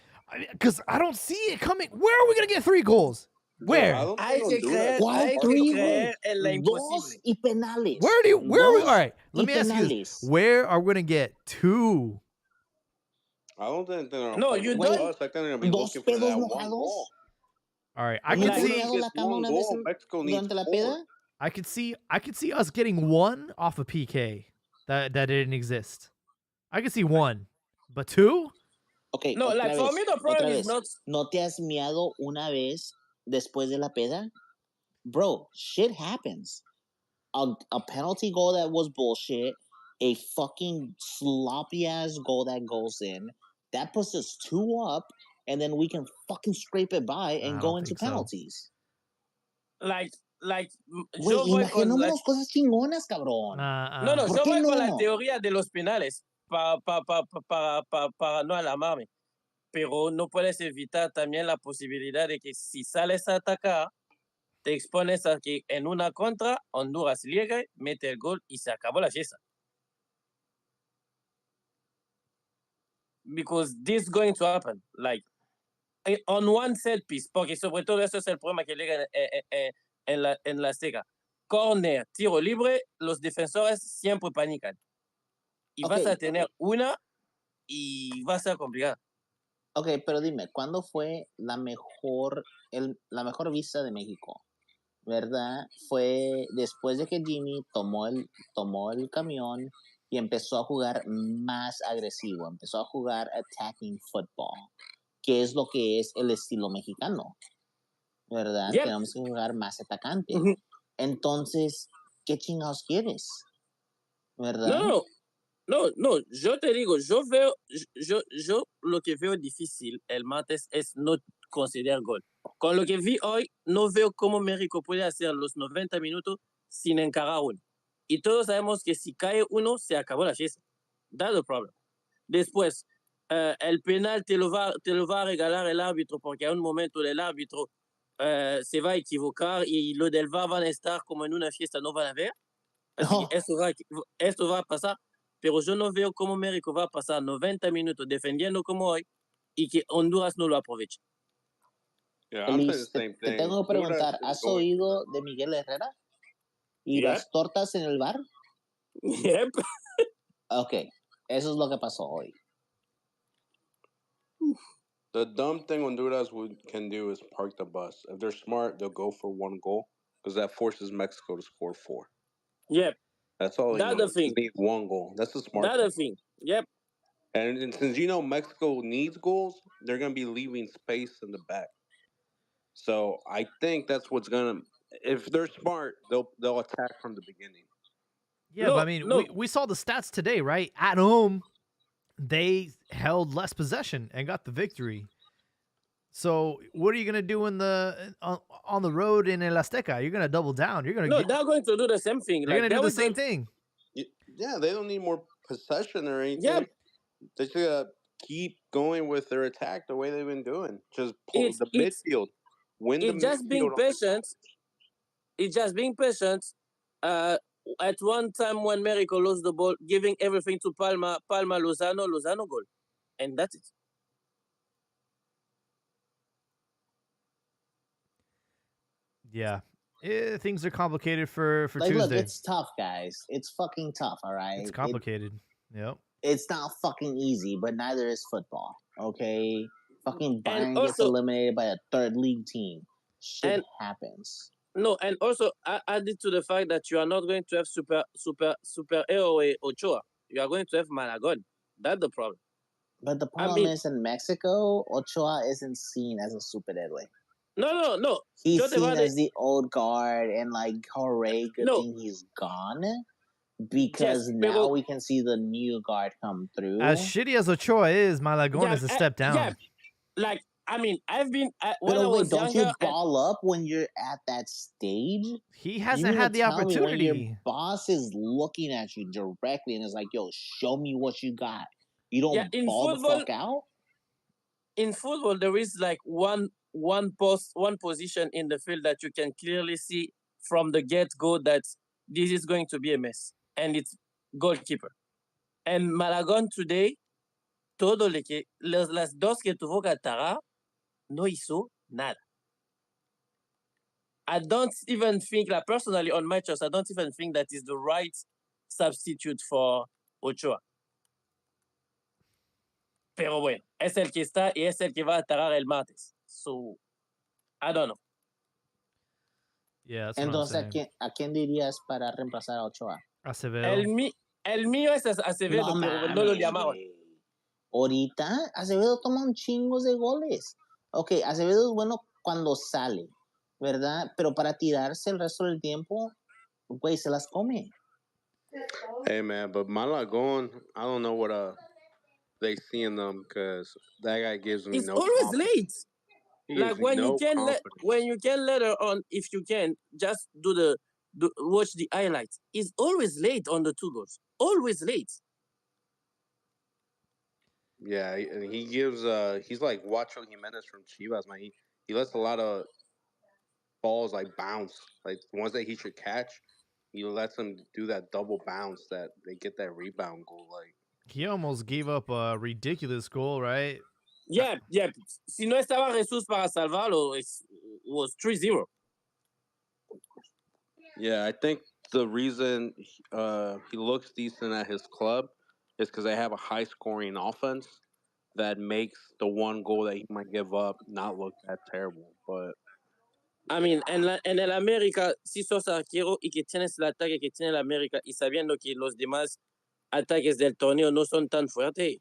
Because I don't see it coming. Where are we going to get 3 goals? Where? Hay que creer en la Dos imposible. y penales. Where are we? All right, let y me ask you this. penales. Where are we going to get 2? I don't think they're No, gonna you play don't. us. I think they're gonna be Dos looking for pedos that one mojados. goal. All right, I ¿No can te see. has dado la cama una vez Mexico needs durante la 4. peda? I could see us getting 1 off of PK that didn't exist. I could see 1, but 2? Okay, No, like for me the problem is not. ¿No te has miado una vez después de la peda? bro, shit happens. A penalty goal that was bullshit, a fucking sloppy ass goal that goes in, that puts us 2 up, and then we can fucking scrape it by and I go don't into think so. penalties. Like, Güey, yo voy con imaginémonos cosas chingonas, cabrón. No, ¿Por yo qué voy con la no? teoría de los penales para no alarmarme. Pero no puedes evitar también la posibilidad de que si sales a atacar, te expones a que en una contra, Honduras llegue, mete el gol y se acabó la fiesta. Because this is going to happen. Like, on one set piece, porque sobre todo eso es el problema que llega en la Azteca. Corner, tiro libre, los defensores siempre panican. Y vas a tener una y va a ser complicado. Ok, pero dime, ¿cuándo fue la mejor vista de México? ¿Verdad? Fue después de que Jimmy tomó el camión y empezó a jugar más agresivo, empezó a jugar attacking football, que es lo que es el estilo mexicano, ¿verdad? Yep. Tenemos que jugar más atacante. Entonces, ¿qué chingados quieres? ¿Verdad? No, yo te digo, yo lo que veo difícil el martes es no conceder gol. Con lo que vi hoy, no veo cómo México puede hacer los 90 minutos sin encarar uno. Y todos sabemos que si cae uno, se acabó la fiesta. That's the problem. Después, el penal te lo va a regalar el árbitro porque a un momento el árbitro se va a equivocar y lo del VAR van a estar como en una fiesta, no van a ver. Así que esto va a pasar. Pero yo no veo cómo México va a pasar 90 minutos defendiendo como hoy y que Honduras no lo aproveche. Yeah, I'm saying the Luis, same te thing. tengo que preguntar, Honduras is ¿has going oído de Miguel Herrera? ¿Y Yep. las tortas en el bar? Yep. Ok, eso es lo que pasó hoy. The dumb thing Honduras can do is park the bus. If they're smart, they'll go for one goal because that forces Mexico to score 4. Yep. That's all they That's need. the thing. They need one goal. That's the smart That's the thing. Yep. And since Mexico needs goals, they're going to be leaving space in the back. So I think that's what's going to. If they're smart, they'll attack from the beginning. Yeah, but I mean, we saw the stats today, right? At home, they held less possession and got the victory. So what are you gonna do on the road in El Azteca? You're gonna double down. They're going to do the same thing. They're gonna do the same thing. Yeah, they don't need more possession or anything. Yep. They just gotta keep going with their attack the way they've been doing. Just pull the midfield, win the just being midfield. patient. It's just being patient. At one time when Mexico lost the ball, giving everything to Palma, Lozano goal, and that's it. Yeah. Things are complicated for like, Tuesday. Look, it's tough, guys. It's fucking tough, all right? It's complicated. Yep. It's not fucking easy, but neither is football, okay? Fucking Bayern gets eliminated by a third league team. Shit happens. No, and also added to the fact that you are not going to have super héroe Ochoa. You are going to have Malagon. That's the problem. But the problem is in Mexico, Ochoa isn't seen as a superhéroe. No. He's seen as the old guard, and like, hooray, good thing he's gone. Because now we can see the new guard come through. As shitty as Ochoa is, Malagon is a step down. Yeah, like, I mean, I've been when I was younger. Don't you ball up when you're at that stage? He hasn't had the opportunity. When your boss is looking at you directly and is like, "Yo, show me what you got." You don't ball the fuck out. In football, there is like one position in the field that you can clearly see from the get-go that this is going to be a mess, and it's goalkeeper. And Malagon today, las dos que tuvo que atajar, no hizo nada. I don't even think, like, personally on matches, I don't even think that is the right substitute for Ochoa. Pero bueno, es el que está y es el que va a atajar el martes. So, I don't know. Yeah, that's Entonces, ¿a quién dirías para reemplazar a Ochoa? Acevedo. El mío es Acevedo, pero no lo llamaron. Ahorita, Acevedo toma un chingo de goles. Ok, Acevedo es bueno cuando sale. ¿verdad? Pero para tirarse el resto del tiempo, güey, se las come. Hey man, but Malagon, I don't know what they see in them because that guy gives me It's no always confidence. late. He Like gives me no confidence. when you can later on, if you can just watch the highlights. He's always late on the 2 goals. Always late. Yeah, and he gives he's like Wacho Jimenez from Chivas, man. He lets a lot of balls like bounce, like the ones that he should catch. He lets them do that double bounce that they get that rebound goal. Like He almost gave up a ridiculous goal, right? Yeah. Si no estaba Jesús para salvarlo, it was 3-0. yeah, I think the reason he looks decent at his club is because they have a high scoring offense that makes the one goal that he might give up not look that terrible. But I mean, en el América, si sos arquero y que tienes el ataque que tiene el América y sabiendo que los demás ataques del torneo no son tan fuertes,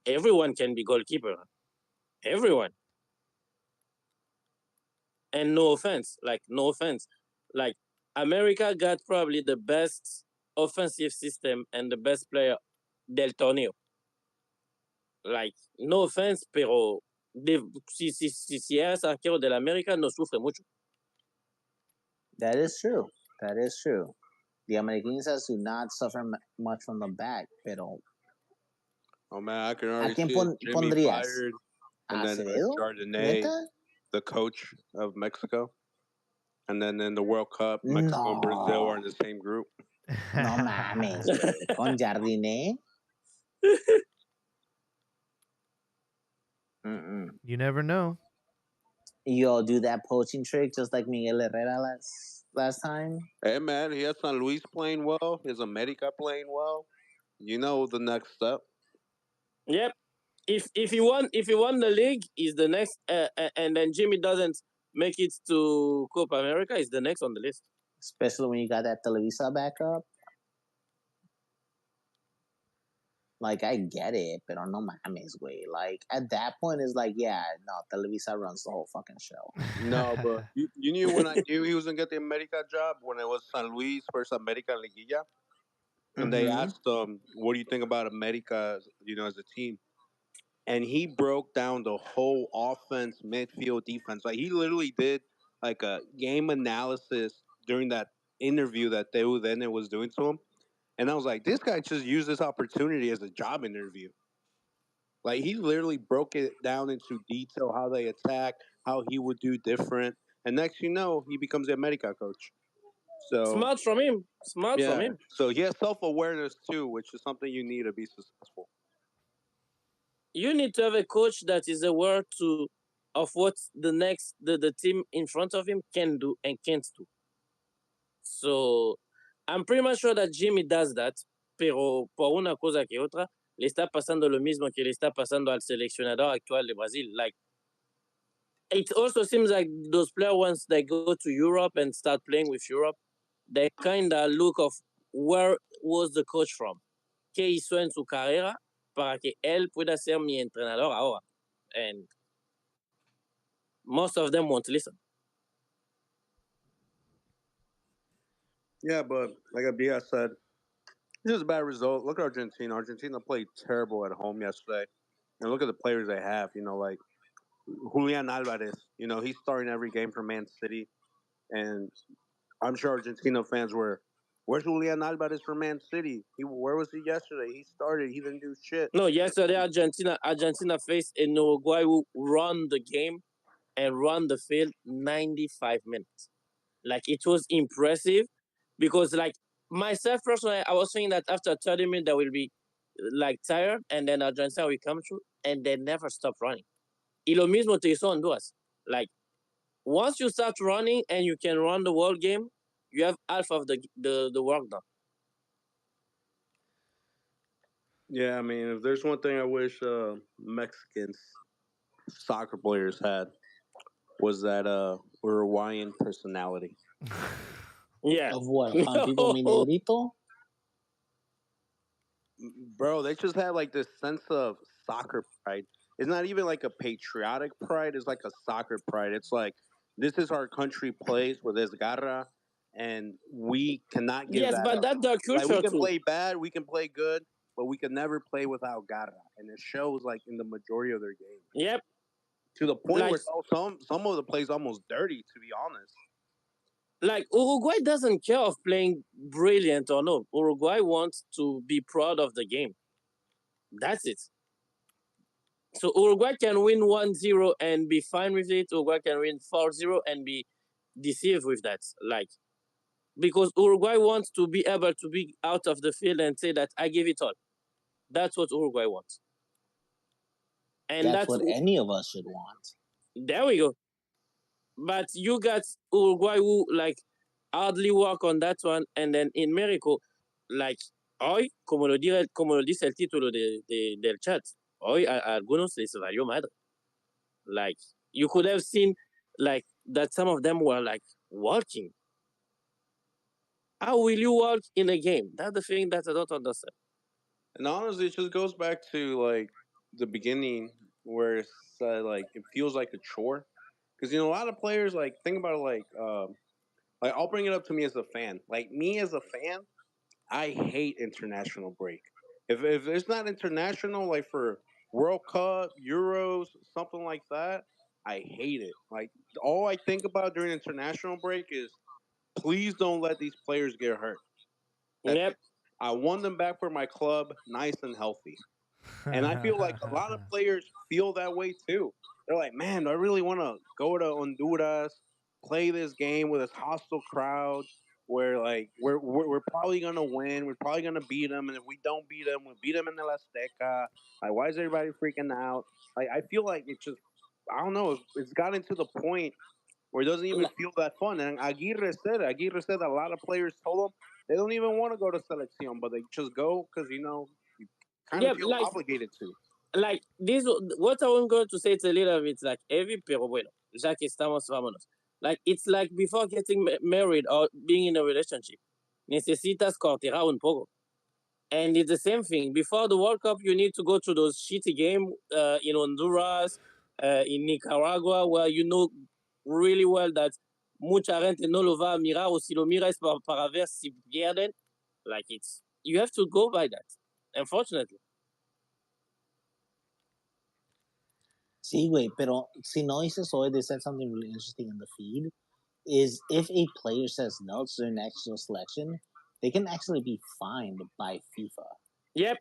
everyone can be goalkeeper. Everyone. And no offense, like America got probably the best offensive system and the best player del torneo. Like, no offense, pero si eres arquero del América, no sufre mucho. That is true. That is true. The Americanistas do not suffer much from the back, pero oh man, I can ¿a already quién see it. Jimmy pondrías? fired, and then ¿Acevedo? Jardinay, ¿Neta? the coach of Mexico, and then in the World Cup, Mexico and Brazil are in the same group. No mames, güey. Con Jardiné. You never know. Yo, do that poaching trick just like Miguel Herrera last time. Hey man, he has San Luis playing well. He has America playing well. You know the next step. Yep. If he won the league, he's the next, and then Jimmy doesn't make it to Copa America, he's the next on the list. Especially when you got that Televisa backup. Like, I get it, pero no mames, güey. Like, at that point, it's like, yeah, no, Televisa runs the whole fucking show. No, but you knew when I knew he was gonna get the America job when it was San Luis versus America en Liguilla, and they asked him, "What do you think about America? As a team?" And he broke down the whole offense, midfield, defense. Like he literally did like a game analysis during that interview that they then it was doing to him. And I was like, this guy just used this opportunity as a job interview. Like he literally broke it down into detail how they attack, how he would do different, and next you know he becomes the America coach. So Smart from him. So he has self awareness too, which is something you need to be successful. You need to have a coach that is aware of what the team in front of him can do and can't do. So I'm pretty much sure that Jimmy does that, pero por una cosa que otra, le está pasando lo mismo que le está pasando al seleccionador actual de Brasil. Like, it also seems like those players, once they go to Europe and start playing with Europe, they kind of look of where was the coach from, qué hizo en su carrera para que él pueda ser mi entrenador ahora. And most of them won't listen. Yeah, but like Abia said, this is a bad result. Look at Argentina. Argentina played terrible at home yesterday. And look at the players they have. Like Julian Alvarez. He's starting every game for Man City. And I'm sure Argentina fans were, where's Julian Alvarez for Man City? Where was he yesterday? He started. He didn't do shit. No, yesterday Argentina faced a Uruguay who run the game and run the field 95 minutes. Like, it was impressive because, like, myself personally, I was saying that after 30 minutes they will be like tired, and then Argentina will come through, and they never stop running. Y lo mismo te hizo Honduras. Like, once you start running and you can run the whole game, you have half of the work done. Yeah, I mean, if there's one thing I wish Mexicans soccer players had was that Uruguayan personality. Yeah. Of what? People mi negrito? Bro, they just have like this sense of soccer pride. It's not even like a patriotic pride. It's like a soccer pride. It's like This is our country plays with this garra, and we cannot give Yes, that but up. that's their Like we culture can too. play bad, we can play good, but we can never play without garra, and it shows like in the majority of their games. Yep. To the point Like where some of the plays almost dirty, to be honest. like Uruguay doesn't care of playing brilliant or no. Uruguay wants to be proud of the game. That's it. So Uruguay can win 1-0 and be fine with it. Uruguay can win 4-0 and be deceived with that. Like because Uruguay wants to be able to be out of the field and say that I give it all. That's what Uruguay wants. And That's what any of us should want. there we go. But you got Uruguay who like hardly work on that one, and then in Mexico, like hoy, como lo dice el título del chat, hoy a algunos les valió madre. Like you could have seen like that some of them were like walking. How will you walk in a game? That's the thing that I don't understand. And honestly, it just goes back to like the beginning where it's like it feels like a chore. Because a lot of players like think about it like I'll bring it up to me as a fan. Like me as a fan, I hate international break. If it's not international, like for World Cup, Euros, something like that, I hate it. Like all I think about during international break is please don't let these players get hurt. That's Yep. it. I want them back for my club, nice and healthy. And I feel like a lot of players feel that way too. They're like, man, I really want to go to Honduras, play this game with this hostile crowd where like we're probably gonna win, we're probably gonna beat them, and if we don't beat them, we beat them in the Azteca. Like, why is everybody freaking out? Like, I feel like it's just, I don't know, it's gotten to the point where it doesn't even feel that fun. And Aguirre said a lot of players told him they don't even want to go to selección, but they just go because you kind of Yep. feel obligated to. Like this, what I'm going to say, it's a little bit like every pero bueno, ya que estamos, vámonos. Like it's like before getting married or being in a relationship, necesitas cortejar un poco. And it's the same thing. Before the World Cup, you need to go to those shitty games in Honduras, in Nicaragua, where you know really well that mucha gente no lo va a mirar, o si lo mira es para ver si pierden. Like it's, you have to go by that, unfortunately. Sí, güey, pero si no dices hoy, they said something really interesting in the feed, is if a player says no to their national selection, they can actually be fined by FIFA. Yep.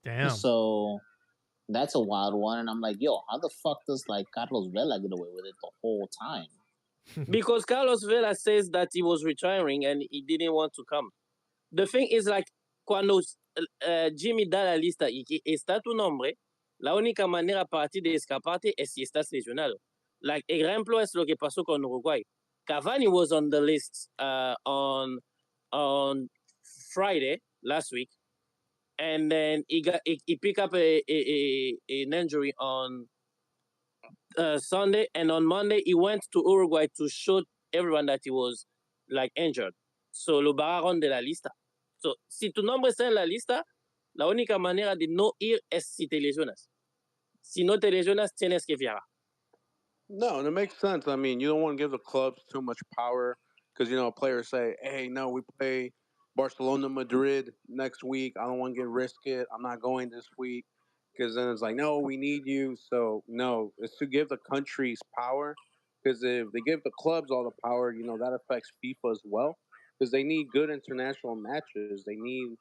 Damn. So that's a wild one, and I'm like, yo, how the fuck does like Carlos Vela get away with it the whole time? Because Carlos Vela says that he was retiring and he didn't want to come. The thing is like, cuando Jimmy da la lista y que está tu nombre, la única manera para ti de escaparte es si estás lesionado. Like, ejemplo es lo que pasó con Uruguay. Cavani was on the list on Friday last week, and then he picked up an injury on Sunday, and on Monday he went to Uruguay to show everyone that he was like injured. So lo bajaron de la lista. So si tu nombre está en la lista, la única manera de no ir es si te lesionas. Si no te lesionas, tienes que viajar. No, and it makes sense. I mean, you don't want to give the clubs too much power because players say, "Hey, no, we play Barcelona, Madrid next week. I don't want to get risk it. I'm not going this week." Because then it's like, no, we need you. So no, it's to give the countries power. Because if they give the clubs all the power, that affects FIFA as well. Because they need good international matches. They need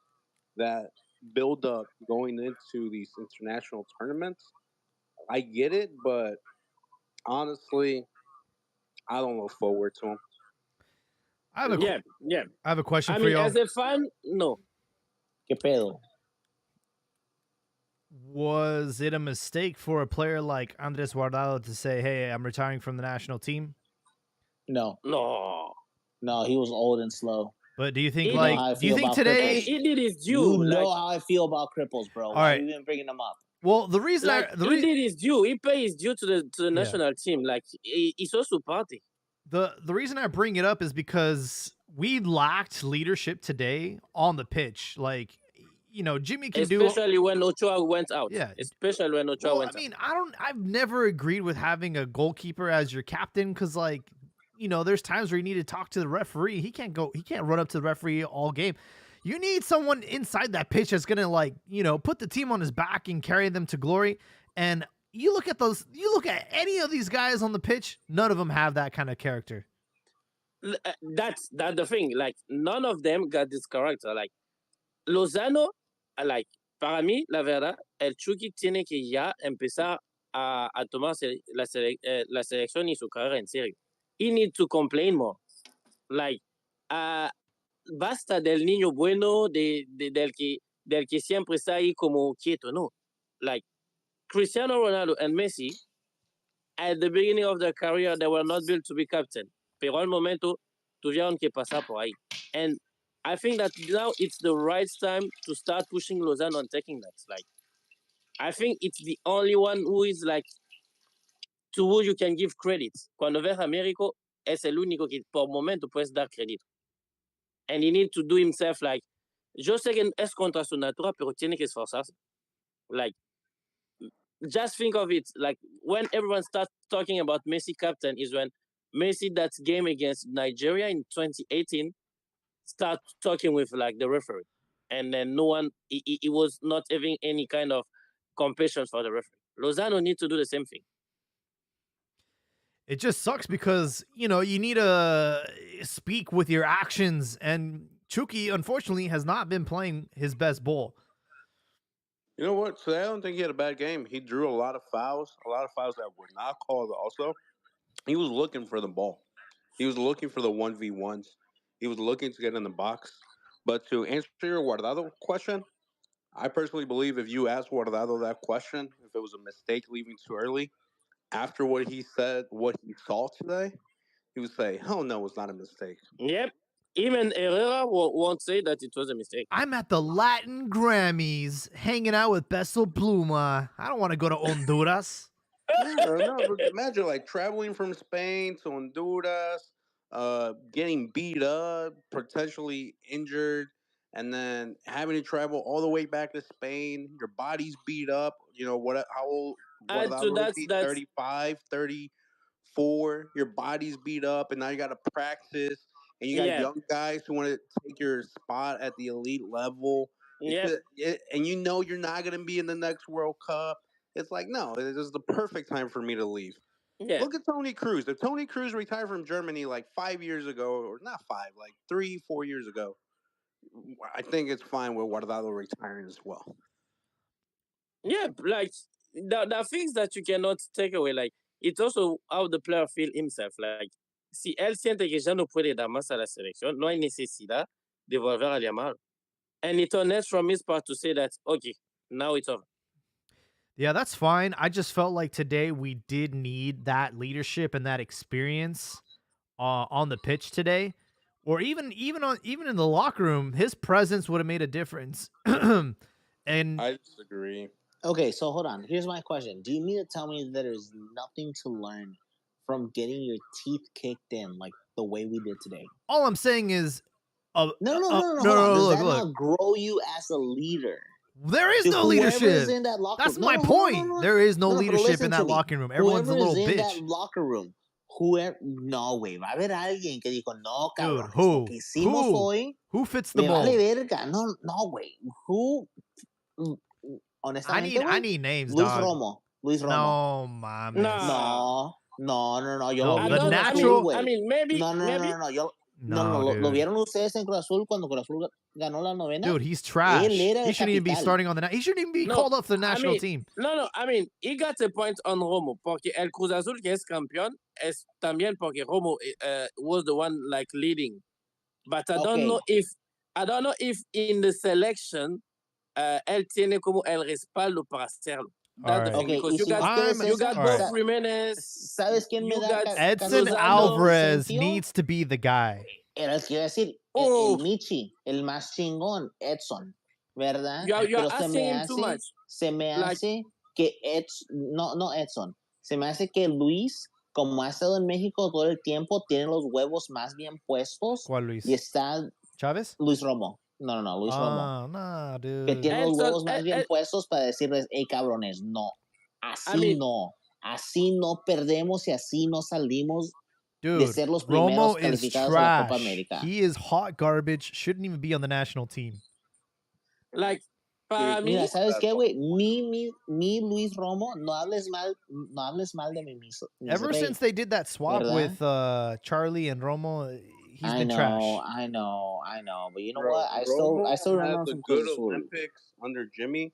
that build up going into these international tournaments. I get it, but honestly, I don't look forward to them. I have a Yeah. I have a question I for mean, y'all. as a fan, no. ¿Qué pedo? Was it a mistake for a player like Andres Guardado to say, "Hey, I'm retiring from the national team"? No, No. he was old and slow. But do you think You know how I do you feel think about today? cripples. He did his due. You like, know how I feel about cripples, bro. Why right. are you even bringing them up? Well, the reason he did his due. He paid his due to the national team. Like he's also party. the reason I bring it up is because we lacked leadership today on the pitch. Like, Jimmy can do. Especially when Ochoa went out. Yeah. Especially when Ochoa Well, went I mean, I've never agreed with having a goalkeeper as your captain because, there's times where you need to talk to the referee. He can't run up to the referee all game. You need someone inside that pitch that's gonna put the team on his back and carry them to glory. And you look at any of these guys on the pitch, none of them have that kind of character. That's the thing. Like, none of them got this character. Like, Lozano, para mí, la verdad, el Chucky tiene que ya empezar a tomar la selección y su carrera en serio. He needs to complain more. Like, basta del niño bueno, del que siempre está ahí como quieto, no. Like, Cristiano Ronaldo and Messi, at the beginning of their career, they were not built to be captain. Pero al momento tuvieron que pasar por ahí. And I think that now it's the right time to start pushing Lozano and taking that. Like, I think it's the only one who is to who you can give credit. Cuando ves a Américo, es el único que por momento puedes dar crédito. And he needs to do himself yo sé que es contra su natura, pero tiene que esforzarse. Like, just think of it. Like, when everyone starts talking about Messi captain is when Messi, that game against Nigeria in 2018, start talking with the referee. And then no one, he was not having any kind of compassion for the referee. Lozano needs to do the same thing. It just sucks because, you need to speak with your actions. And Chucky, unfortunately, has not been playing his best ball. You know what? Today I don't think he had a bad game. He drew a lot of fouls that were not called also. He was looking for the ball. He was looking for the 1v1s. He was looking to get in the box. But to answer your Guardado question, I personally believe if you ask Guardado that question, if it was a mistake leaving too early, after what he said, what he saw today, he would say, "Hell no, it's not a mistake." Yep. Even Herrera won't say that it was a mistake. I'm at the Latin Grammys hanging out with Beso Pluma. I don't want to go to Honduras. No, but imagine traveling from Spain to Honduras, getting beat up, potentially injured, and then having to travel all the way back to Spain. Your body's beat up. How old? Add to What is that, he? that's 35, 34. Your body's beat up, and now you got to practice. And you got young guys who want to take your spot at the elite level. And you're not going to be in the next World Cup. It's no, this is the perfect time for me to leave. Yeah. Look at Tony Cruz. If Tony Cruz retired from Germany 5 years ago, or not 5, 3, 4 years ago, I think it's fine with Guardado retiring as well. Yeah, the things that you cannot take away, it's also how the player feel himself. Si él siente que ya no puede dar más a la selección, no hay necesidad de volver a llamar. And it's honest from his part to say that, okay, now it's over. Yeah, that's fine. I just felt like today we did need that leadership and that experience on the pitch today, or even in the locker room. His presence would have made a difference. And I disagree. Okay, so hold on. Here's my question: do you mean to tell me that there's nothing to learn from getting your teeth kicked in like the way we did today? All I'm saying is, no. Does that not grow you as a leader? There is no leadership. That's my point. There is no leadership in that locker room. Everyone's a little bitch. In that locker room, no, güey, va a haber alguien que dijo, no, cabrón, who fits the mold? Vale verga. No, güey. Who? Honestamente, I need names, Luis dog. Romo. No, mames. No. The natural. I mean, maybe. No. Lo vieron ustedes en Cruz Azul cuando Cruz Azul ganó la novena. Dude, he's trash. He shouldn't even be starting on the. He shouldn't even be called up to the national team. No. I mean, he got a point on Romo porque el Cruz Azul que es campeón es también porque Romo was the one leading. But I don't know if in the selection él tiene como el respaldo para hacerlo. That's the thing, because you got both Jimenez. ¿Sabes quién me da? Edson Alvarez needs to be the guy. Era el que iba a decir, el Michi, el más chingón, Edson, ¿verdad? You're asking him too much. Se me hace que no Edson, se me hace que Luis, como ha estado en México todo el tiempo, tiene los huevos más bien puestos. ¿Cuál Luis? Y está ¿Chávez? Luis Romo. No, Luis Romo. Nah, Que dude. tiene los Edson, huevos más bien puestos para decirles, hey, cabrones, no. Así no. Así no perdemos y así no salimos de Dude, ser los primeros Romo is calificados a la Copa trash. América. He is hot garbage. Shouldn't even be on the national team. like, para mí, Mira, ¿sabes qué, güey? Mi Luis Romo, no hables mal de mis Ever rey, since they did that swap ¿verdad? with Charlie and Romo, he's been trash. I know. But you know Bro, what? I Romo still remember had him the from good Cruz Azul. Olympics under Jimmy,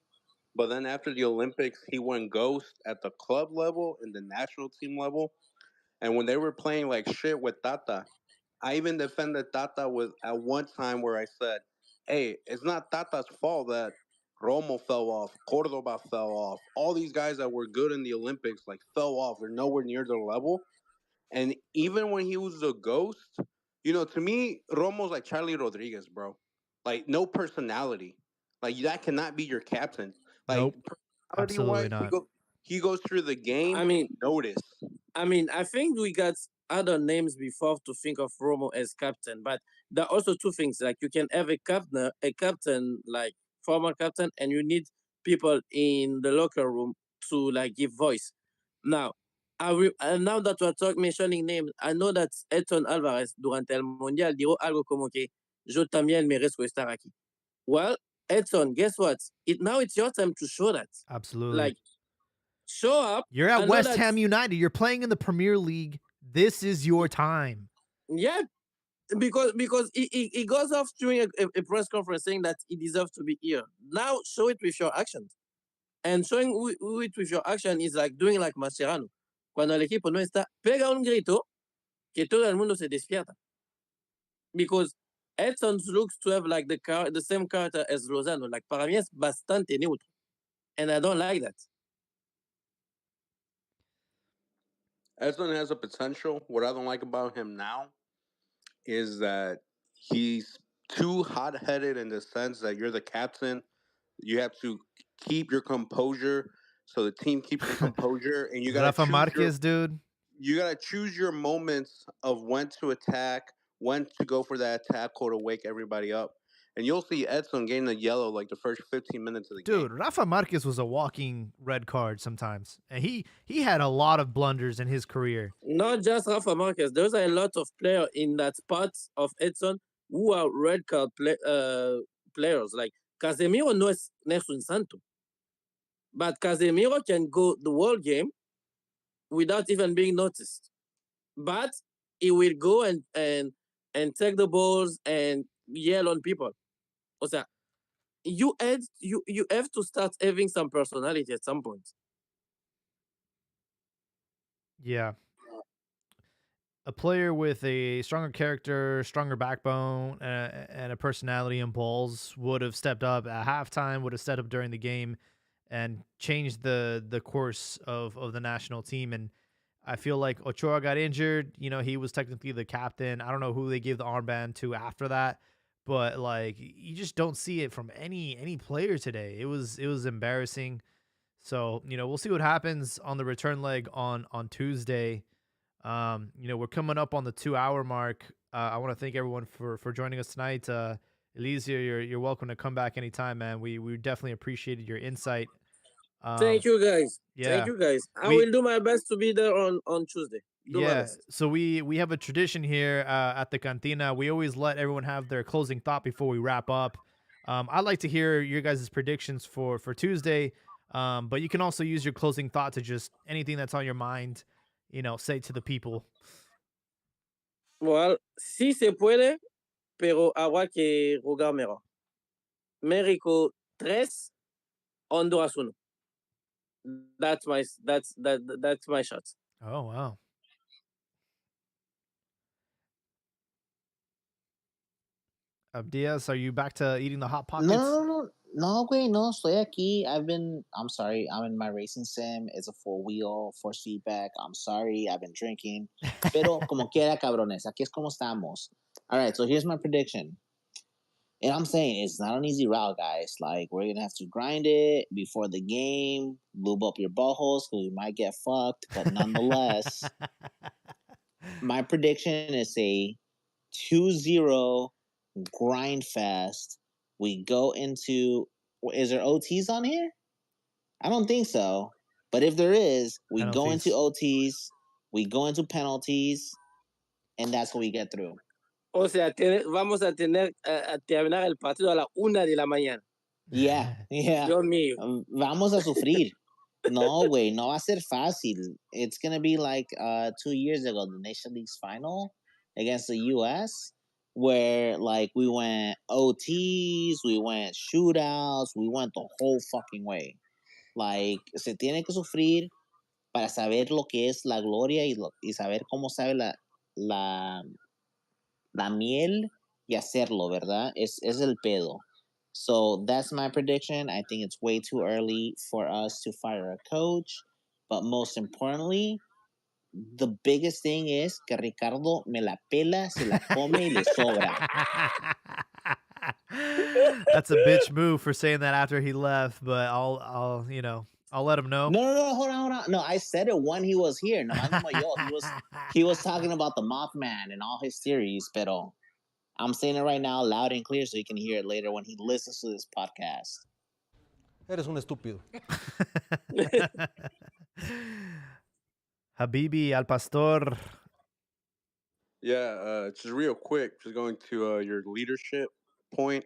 but then after the Olympics, he went ghost at the club level and the national team level. And when they were playing like shit with Tata, I even defended Tata with at one time where I said, "Hey, it's not Tata's fault that Romo fell off, Cordoba fell off, all these guys that were good in the Olympics like fell off. They're nowhere near their level." And even when he was a ghost, to me, Romo's like Charlie Rodriguez, bro. Like no personality. Like that cannot be your captain. Like Nope. personality Absolutely wise, not. he goes through the game. I mean, notice. I think we got other names before to think of Romo as captain, but there are also two things. Like you can have a captain, like former captain, and you need people in the locker room to like give voice. Now, now that we're mentioning names, I know that Edson Alvarez durante el Mundial dijo algo como que yo también merezco estar aquí. Well, Edson, guess what? Now it's your time to show that. Absolutely. Like, show up. You're at I know West that- Ham United. You're playing in the Premier League. This is your time. Yeah, because he goes off during a press conference saying that he deserves to be here. Now show it with your actions. And showing it with your action is like doing like Mascherano. Cuando el equipo no está, pega un grito que todo el mundo se despierta. Because Edson looks to have like the same character as Lozano. Like para mí es bastante neutro. And I don't like that. Edson has a potential. What I don't like about him now is that he's too hot headed in the sense that you're the captain. You have to keep your composure so the team keeps their composure, and you got Rafa to Marquez, dude. You got to choose your moments of when to attack, when to go for that tackle to wake everybody up. And you'll see Edson getting a yellow like the first 15 minutes of the game. Dude, Rafa Marquez was a walking red card sometimes. And he had a lot of blunders in his career. Not just Rafa Marquez. There's a lot of players in that spot of Edson who are red card players. Like Casemiro no es un santo. But Casemiro can go the whole game without even being noticed. But he will go and take the balls and yell on people. O sea, you have to start having some personality at some point. Yeah. A player with a stronger character, stronger backbone, and a personality and balls would have stepped up at halftime, would have stepped up during the game, and changed the course of the national team. And I feel like Ochoa got injured. He was technically the captain. I don't know who they gave the armband to after that, but like you just don't see it from any player today. It was embarrassing. So we'll see what happens on the return leg on Tuesday. We're coming up on the 2-hour mark. I want to thank everyone for joining us tonight. Elysia, you're welcome to come back anytime, man. We definitely appreciated your insight. Thank you guys. Yeah. Thank you guys. I will do my best to be there on Tuesday. So we have a tradition here at the Cantina. We always let everyone have their closing thought before we wrap up. I'd like to hear your guys' predictions for Tuesday, but you can also use your closing thought to just anything that's on your mind, say to the people. Well, sí se puede, pero habrá que rogar mejor. México 3, Honduras 1. That's my shot. Oh wow. Diaz, are you back to eating the hot pockets? No, güey, no, estoy aquí. I'm sorry, I'm in my racing sim. It's a 4-wheel, force feedback. I'm sorry, I've been drinking. Pero como quiera, cabrones, aquí es como estamos. All right, so here's my prediction. And I'm saying it's not an easy route, guys. Like, we're going to have to grind it before the game, lube up your buttholes because we might get fucked. But nonetheless, my prediction is a 2-0 grind fest We go into. Is there OTs on here? I don't think so. But if there is, we go into OTs, we go into penalties, and that's how we get through. O sea, vamos a tener a terminar el partido a la 1 de la mañana. Yeah. Dios mío. Vamos a sufrir. No, güey, no va a ser fácil. It's going to be like 2 years ago, the Nation League's final against the U.S., where like we went OTs, we went shootouts, we went the whole fucking way. Like, se tiene que sufrir para saber lo que es la gloria y saber cómo sabe la miel y hacerlo, ¿verdad? Es el pedo. So that's my prediction. I think it's way too early for us to fire a coach. But most importantly, the biggest thing is que Ricardo me la pela, se la come y le sobra. That's a bitch move for saying that after he left, but I'll let him know. No, hold on. No, I said it when he was here. No, he was talking about the Mothman and all his theories, pero I'm saying it right now loud and clear so he can hear it later when he listens to this podcast. Eres un estúpido. Habibi Al Pastor. Yeah, just real quick, just going to your leadership point.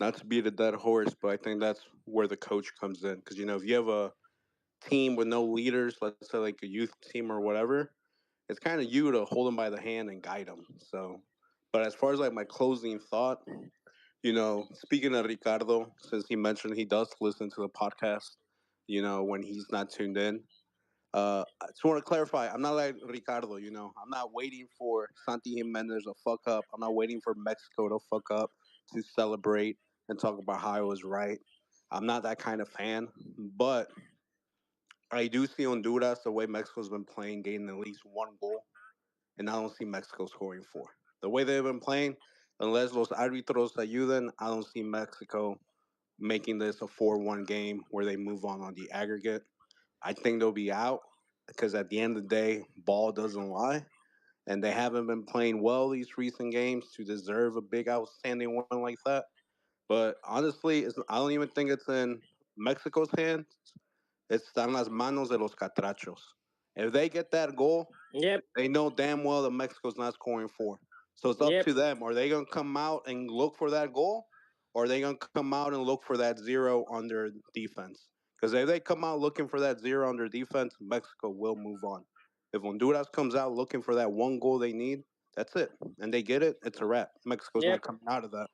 Not to beat a dead horse, but I think that's where the coach comes in. Because, if you have a team with no leaders, let's say like a youth team or whatever, it's kind of you to hold them by the hand and guide them. So, but as far as like my closing thought, speaking of Ricardo, since he mentioned he does listen to the podcast, when he's not tuned in. I just want to clarify, I'm not like Ricardo, I'm not waiting for Santi Jimenez to fuck up. I'm not waiting for Mexico to fuck up to celebrate and talk about how I was right. I'm not that kind of fan, but I do see Honduras, the way Mexico's been playing, getting at least one goal, and I don't see Mexico scoring 4. The way they've been playing, unless los árbitros ayuden, I don't see Mexico making this a 4-1 game where they move on the aggregate. I think they'll be out because at the end of the day, ball doesn't lie. And they haven't been playing well these recent games to deserve a big outstanding one like that. But honestly, I don't even think it's in Mexico's hands. It's en las manos de los catrachos. If they get that goal, they know damn well that Mexico's not scoring 4. So it's up to them. Are they going to come out and look for that goal? Or are they going to come out and look for that 0 on their defense? Because if they come out looking for that 0 on their defense, Mexico will move on. If Honduras comes out looking for that one goal they need, that's it. And they get it, it's a wrap. Mexico's not coming out of that.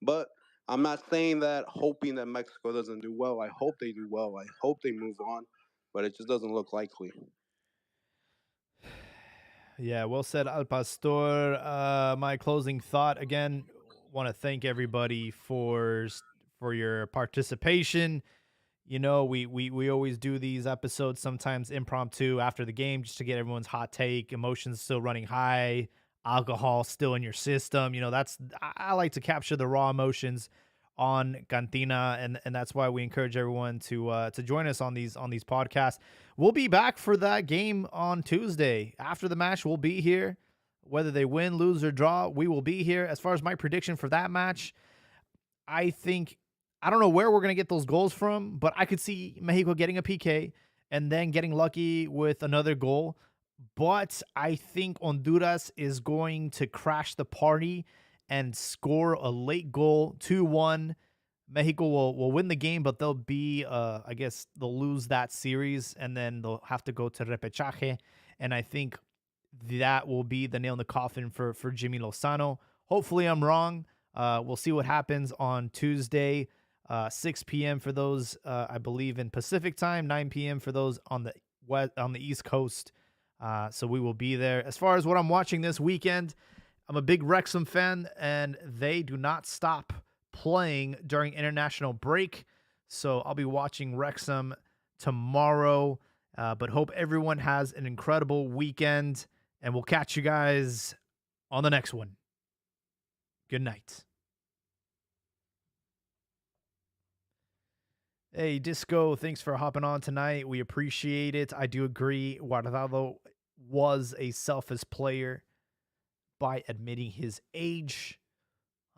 But I'm not saying that hoping that Mexico doesn't do well. I hope they do well. I hope they move on. But it just doesn't look likely. Yeah, well said, Al Pastor. My closing thought, again, want to thank everybody for your participation. We always do these episodes, sometimes impromptu after the game, just to get everyone's hot take, emotions still running high, alcohol still in your system. I like to capture the raw emotions on Cantina, and that's why we encourage everyone to join us on these podcasts. We'll be back for that game on Tuesday. After the match, we'll be here. Whether they win, lose, or draw, we will be here. As far as my prediction for that match, I don't know where we're going to get those goals from, but I could see Mexico getting a PK and then getting lucky with another goal. But I think Honduras is going to crash the party and score a late goal, 2-1. Mexico will win the game, but they'll be, I guess they'll lose that series, and then they'll have to go to repechaje. And I think that will be the nail in the coffin for Jimmy Lozano. Hopefully I'm wrong. We'll see what happens on Tuesday, 6 p.m. for those, I believe, in Pacific time, 9 p.m. for those on the East Coast. So we will be there. As far as what I'm watching this weekend, I'm a big Wrexham fan, and they do not stop playing during international break. So I'll be watching Wrexham tomorrow. But hope everyone has an incredible weekend, and we'll catch you guys on the next one. Good night. Hey, Disco, thanks for hopping on tonight. We appreciate it. I do agree. Guardado was a selfish player by admitting his age.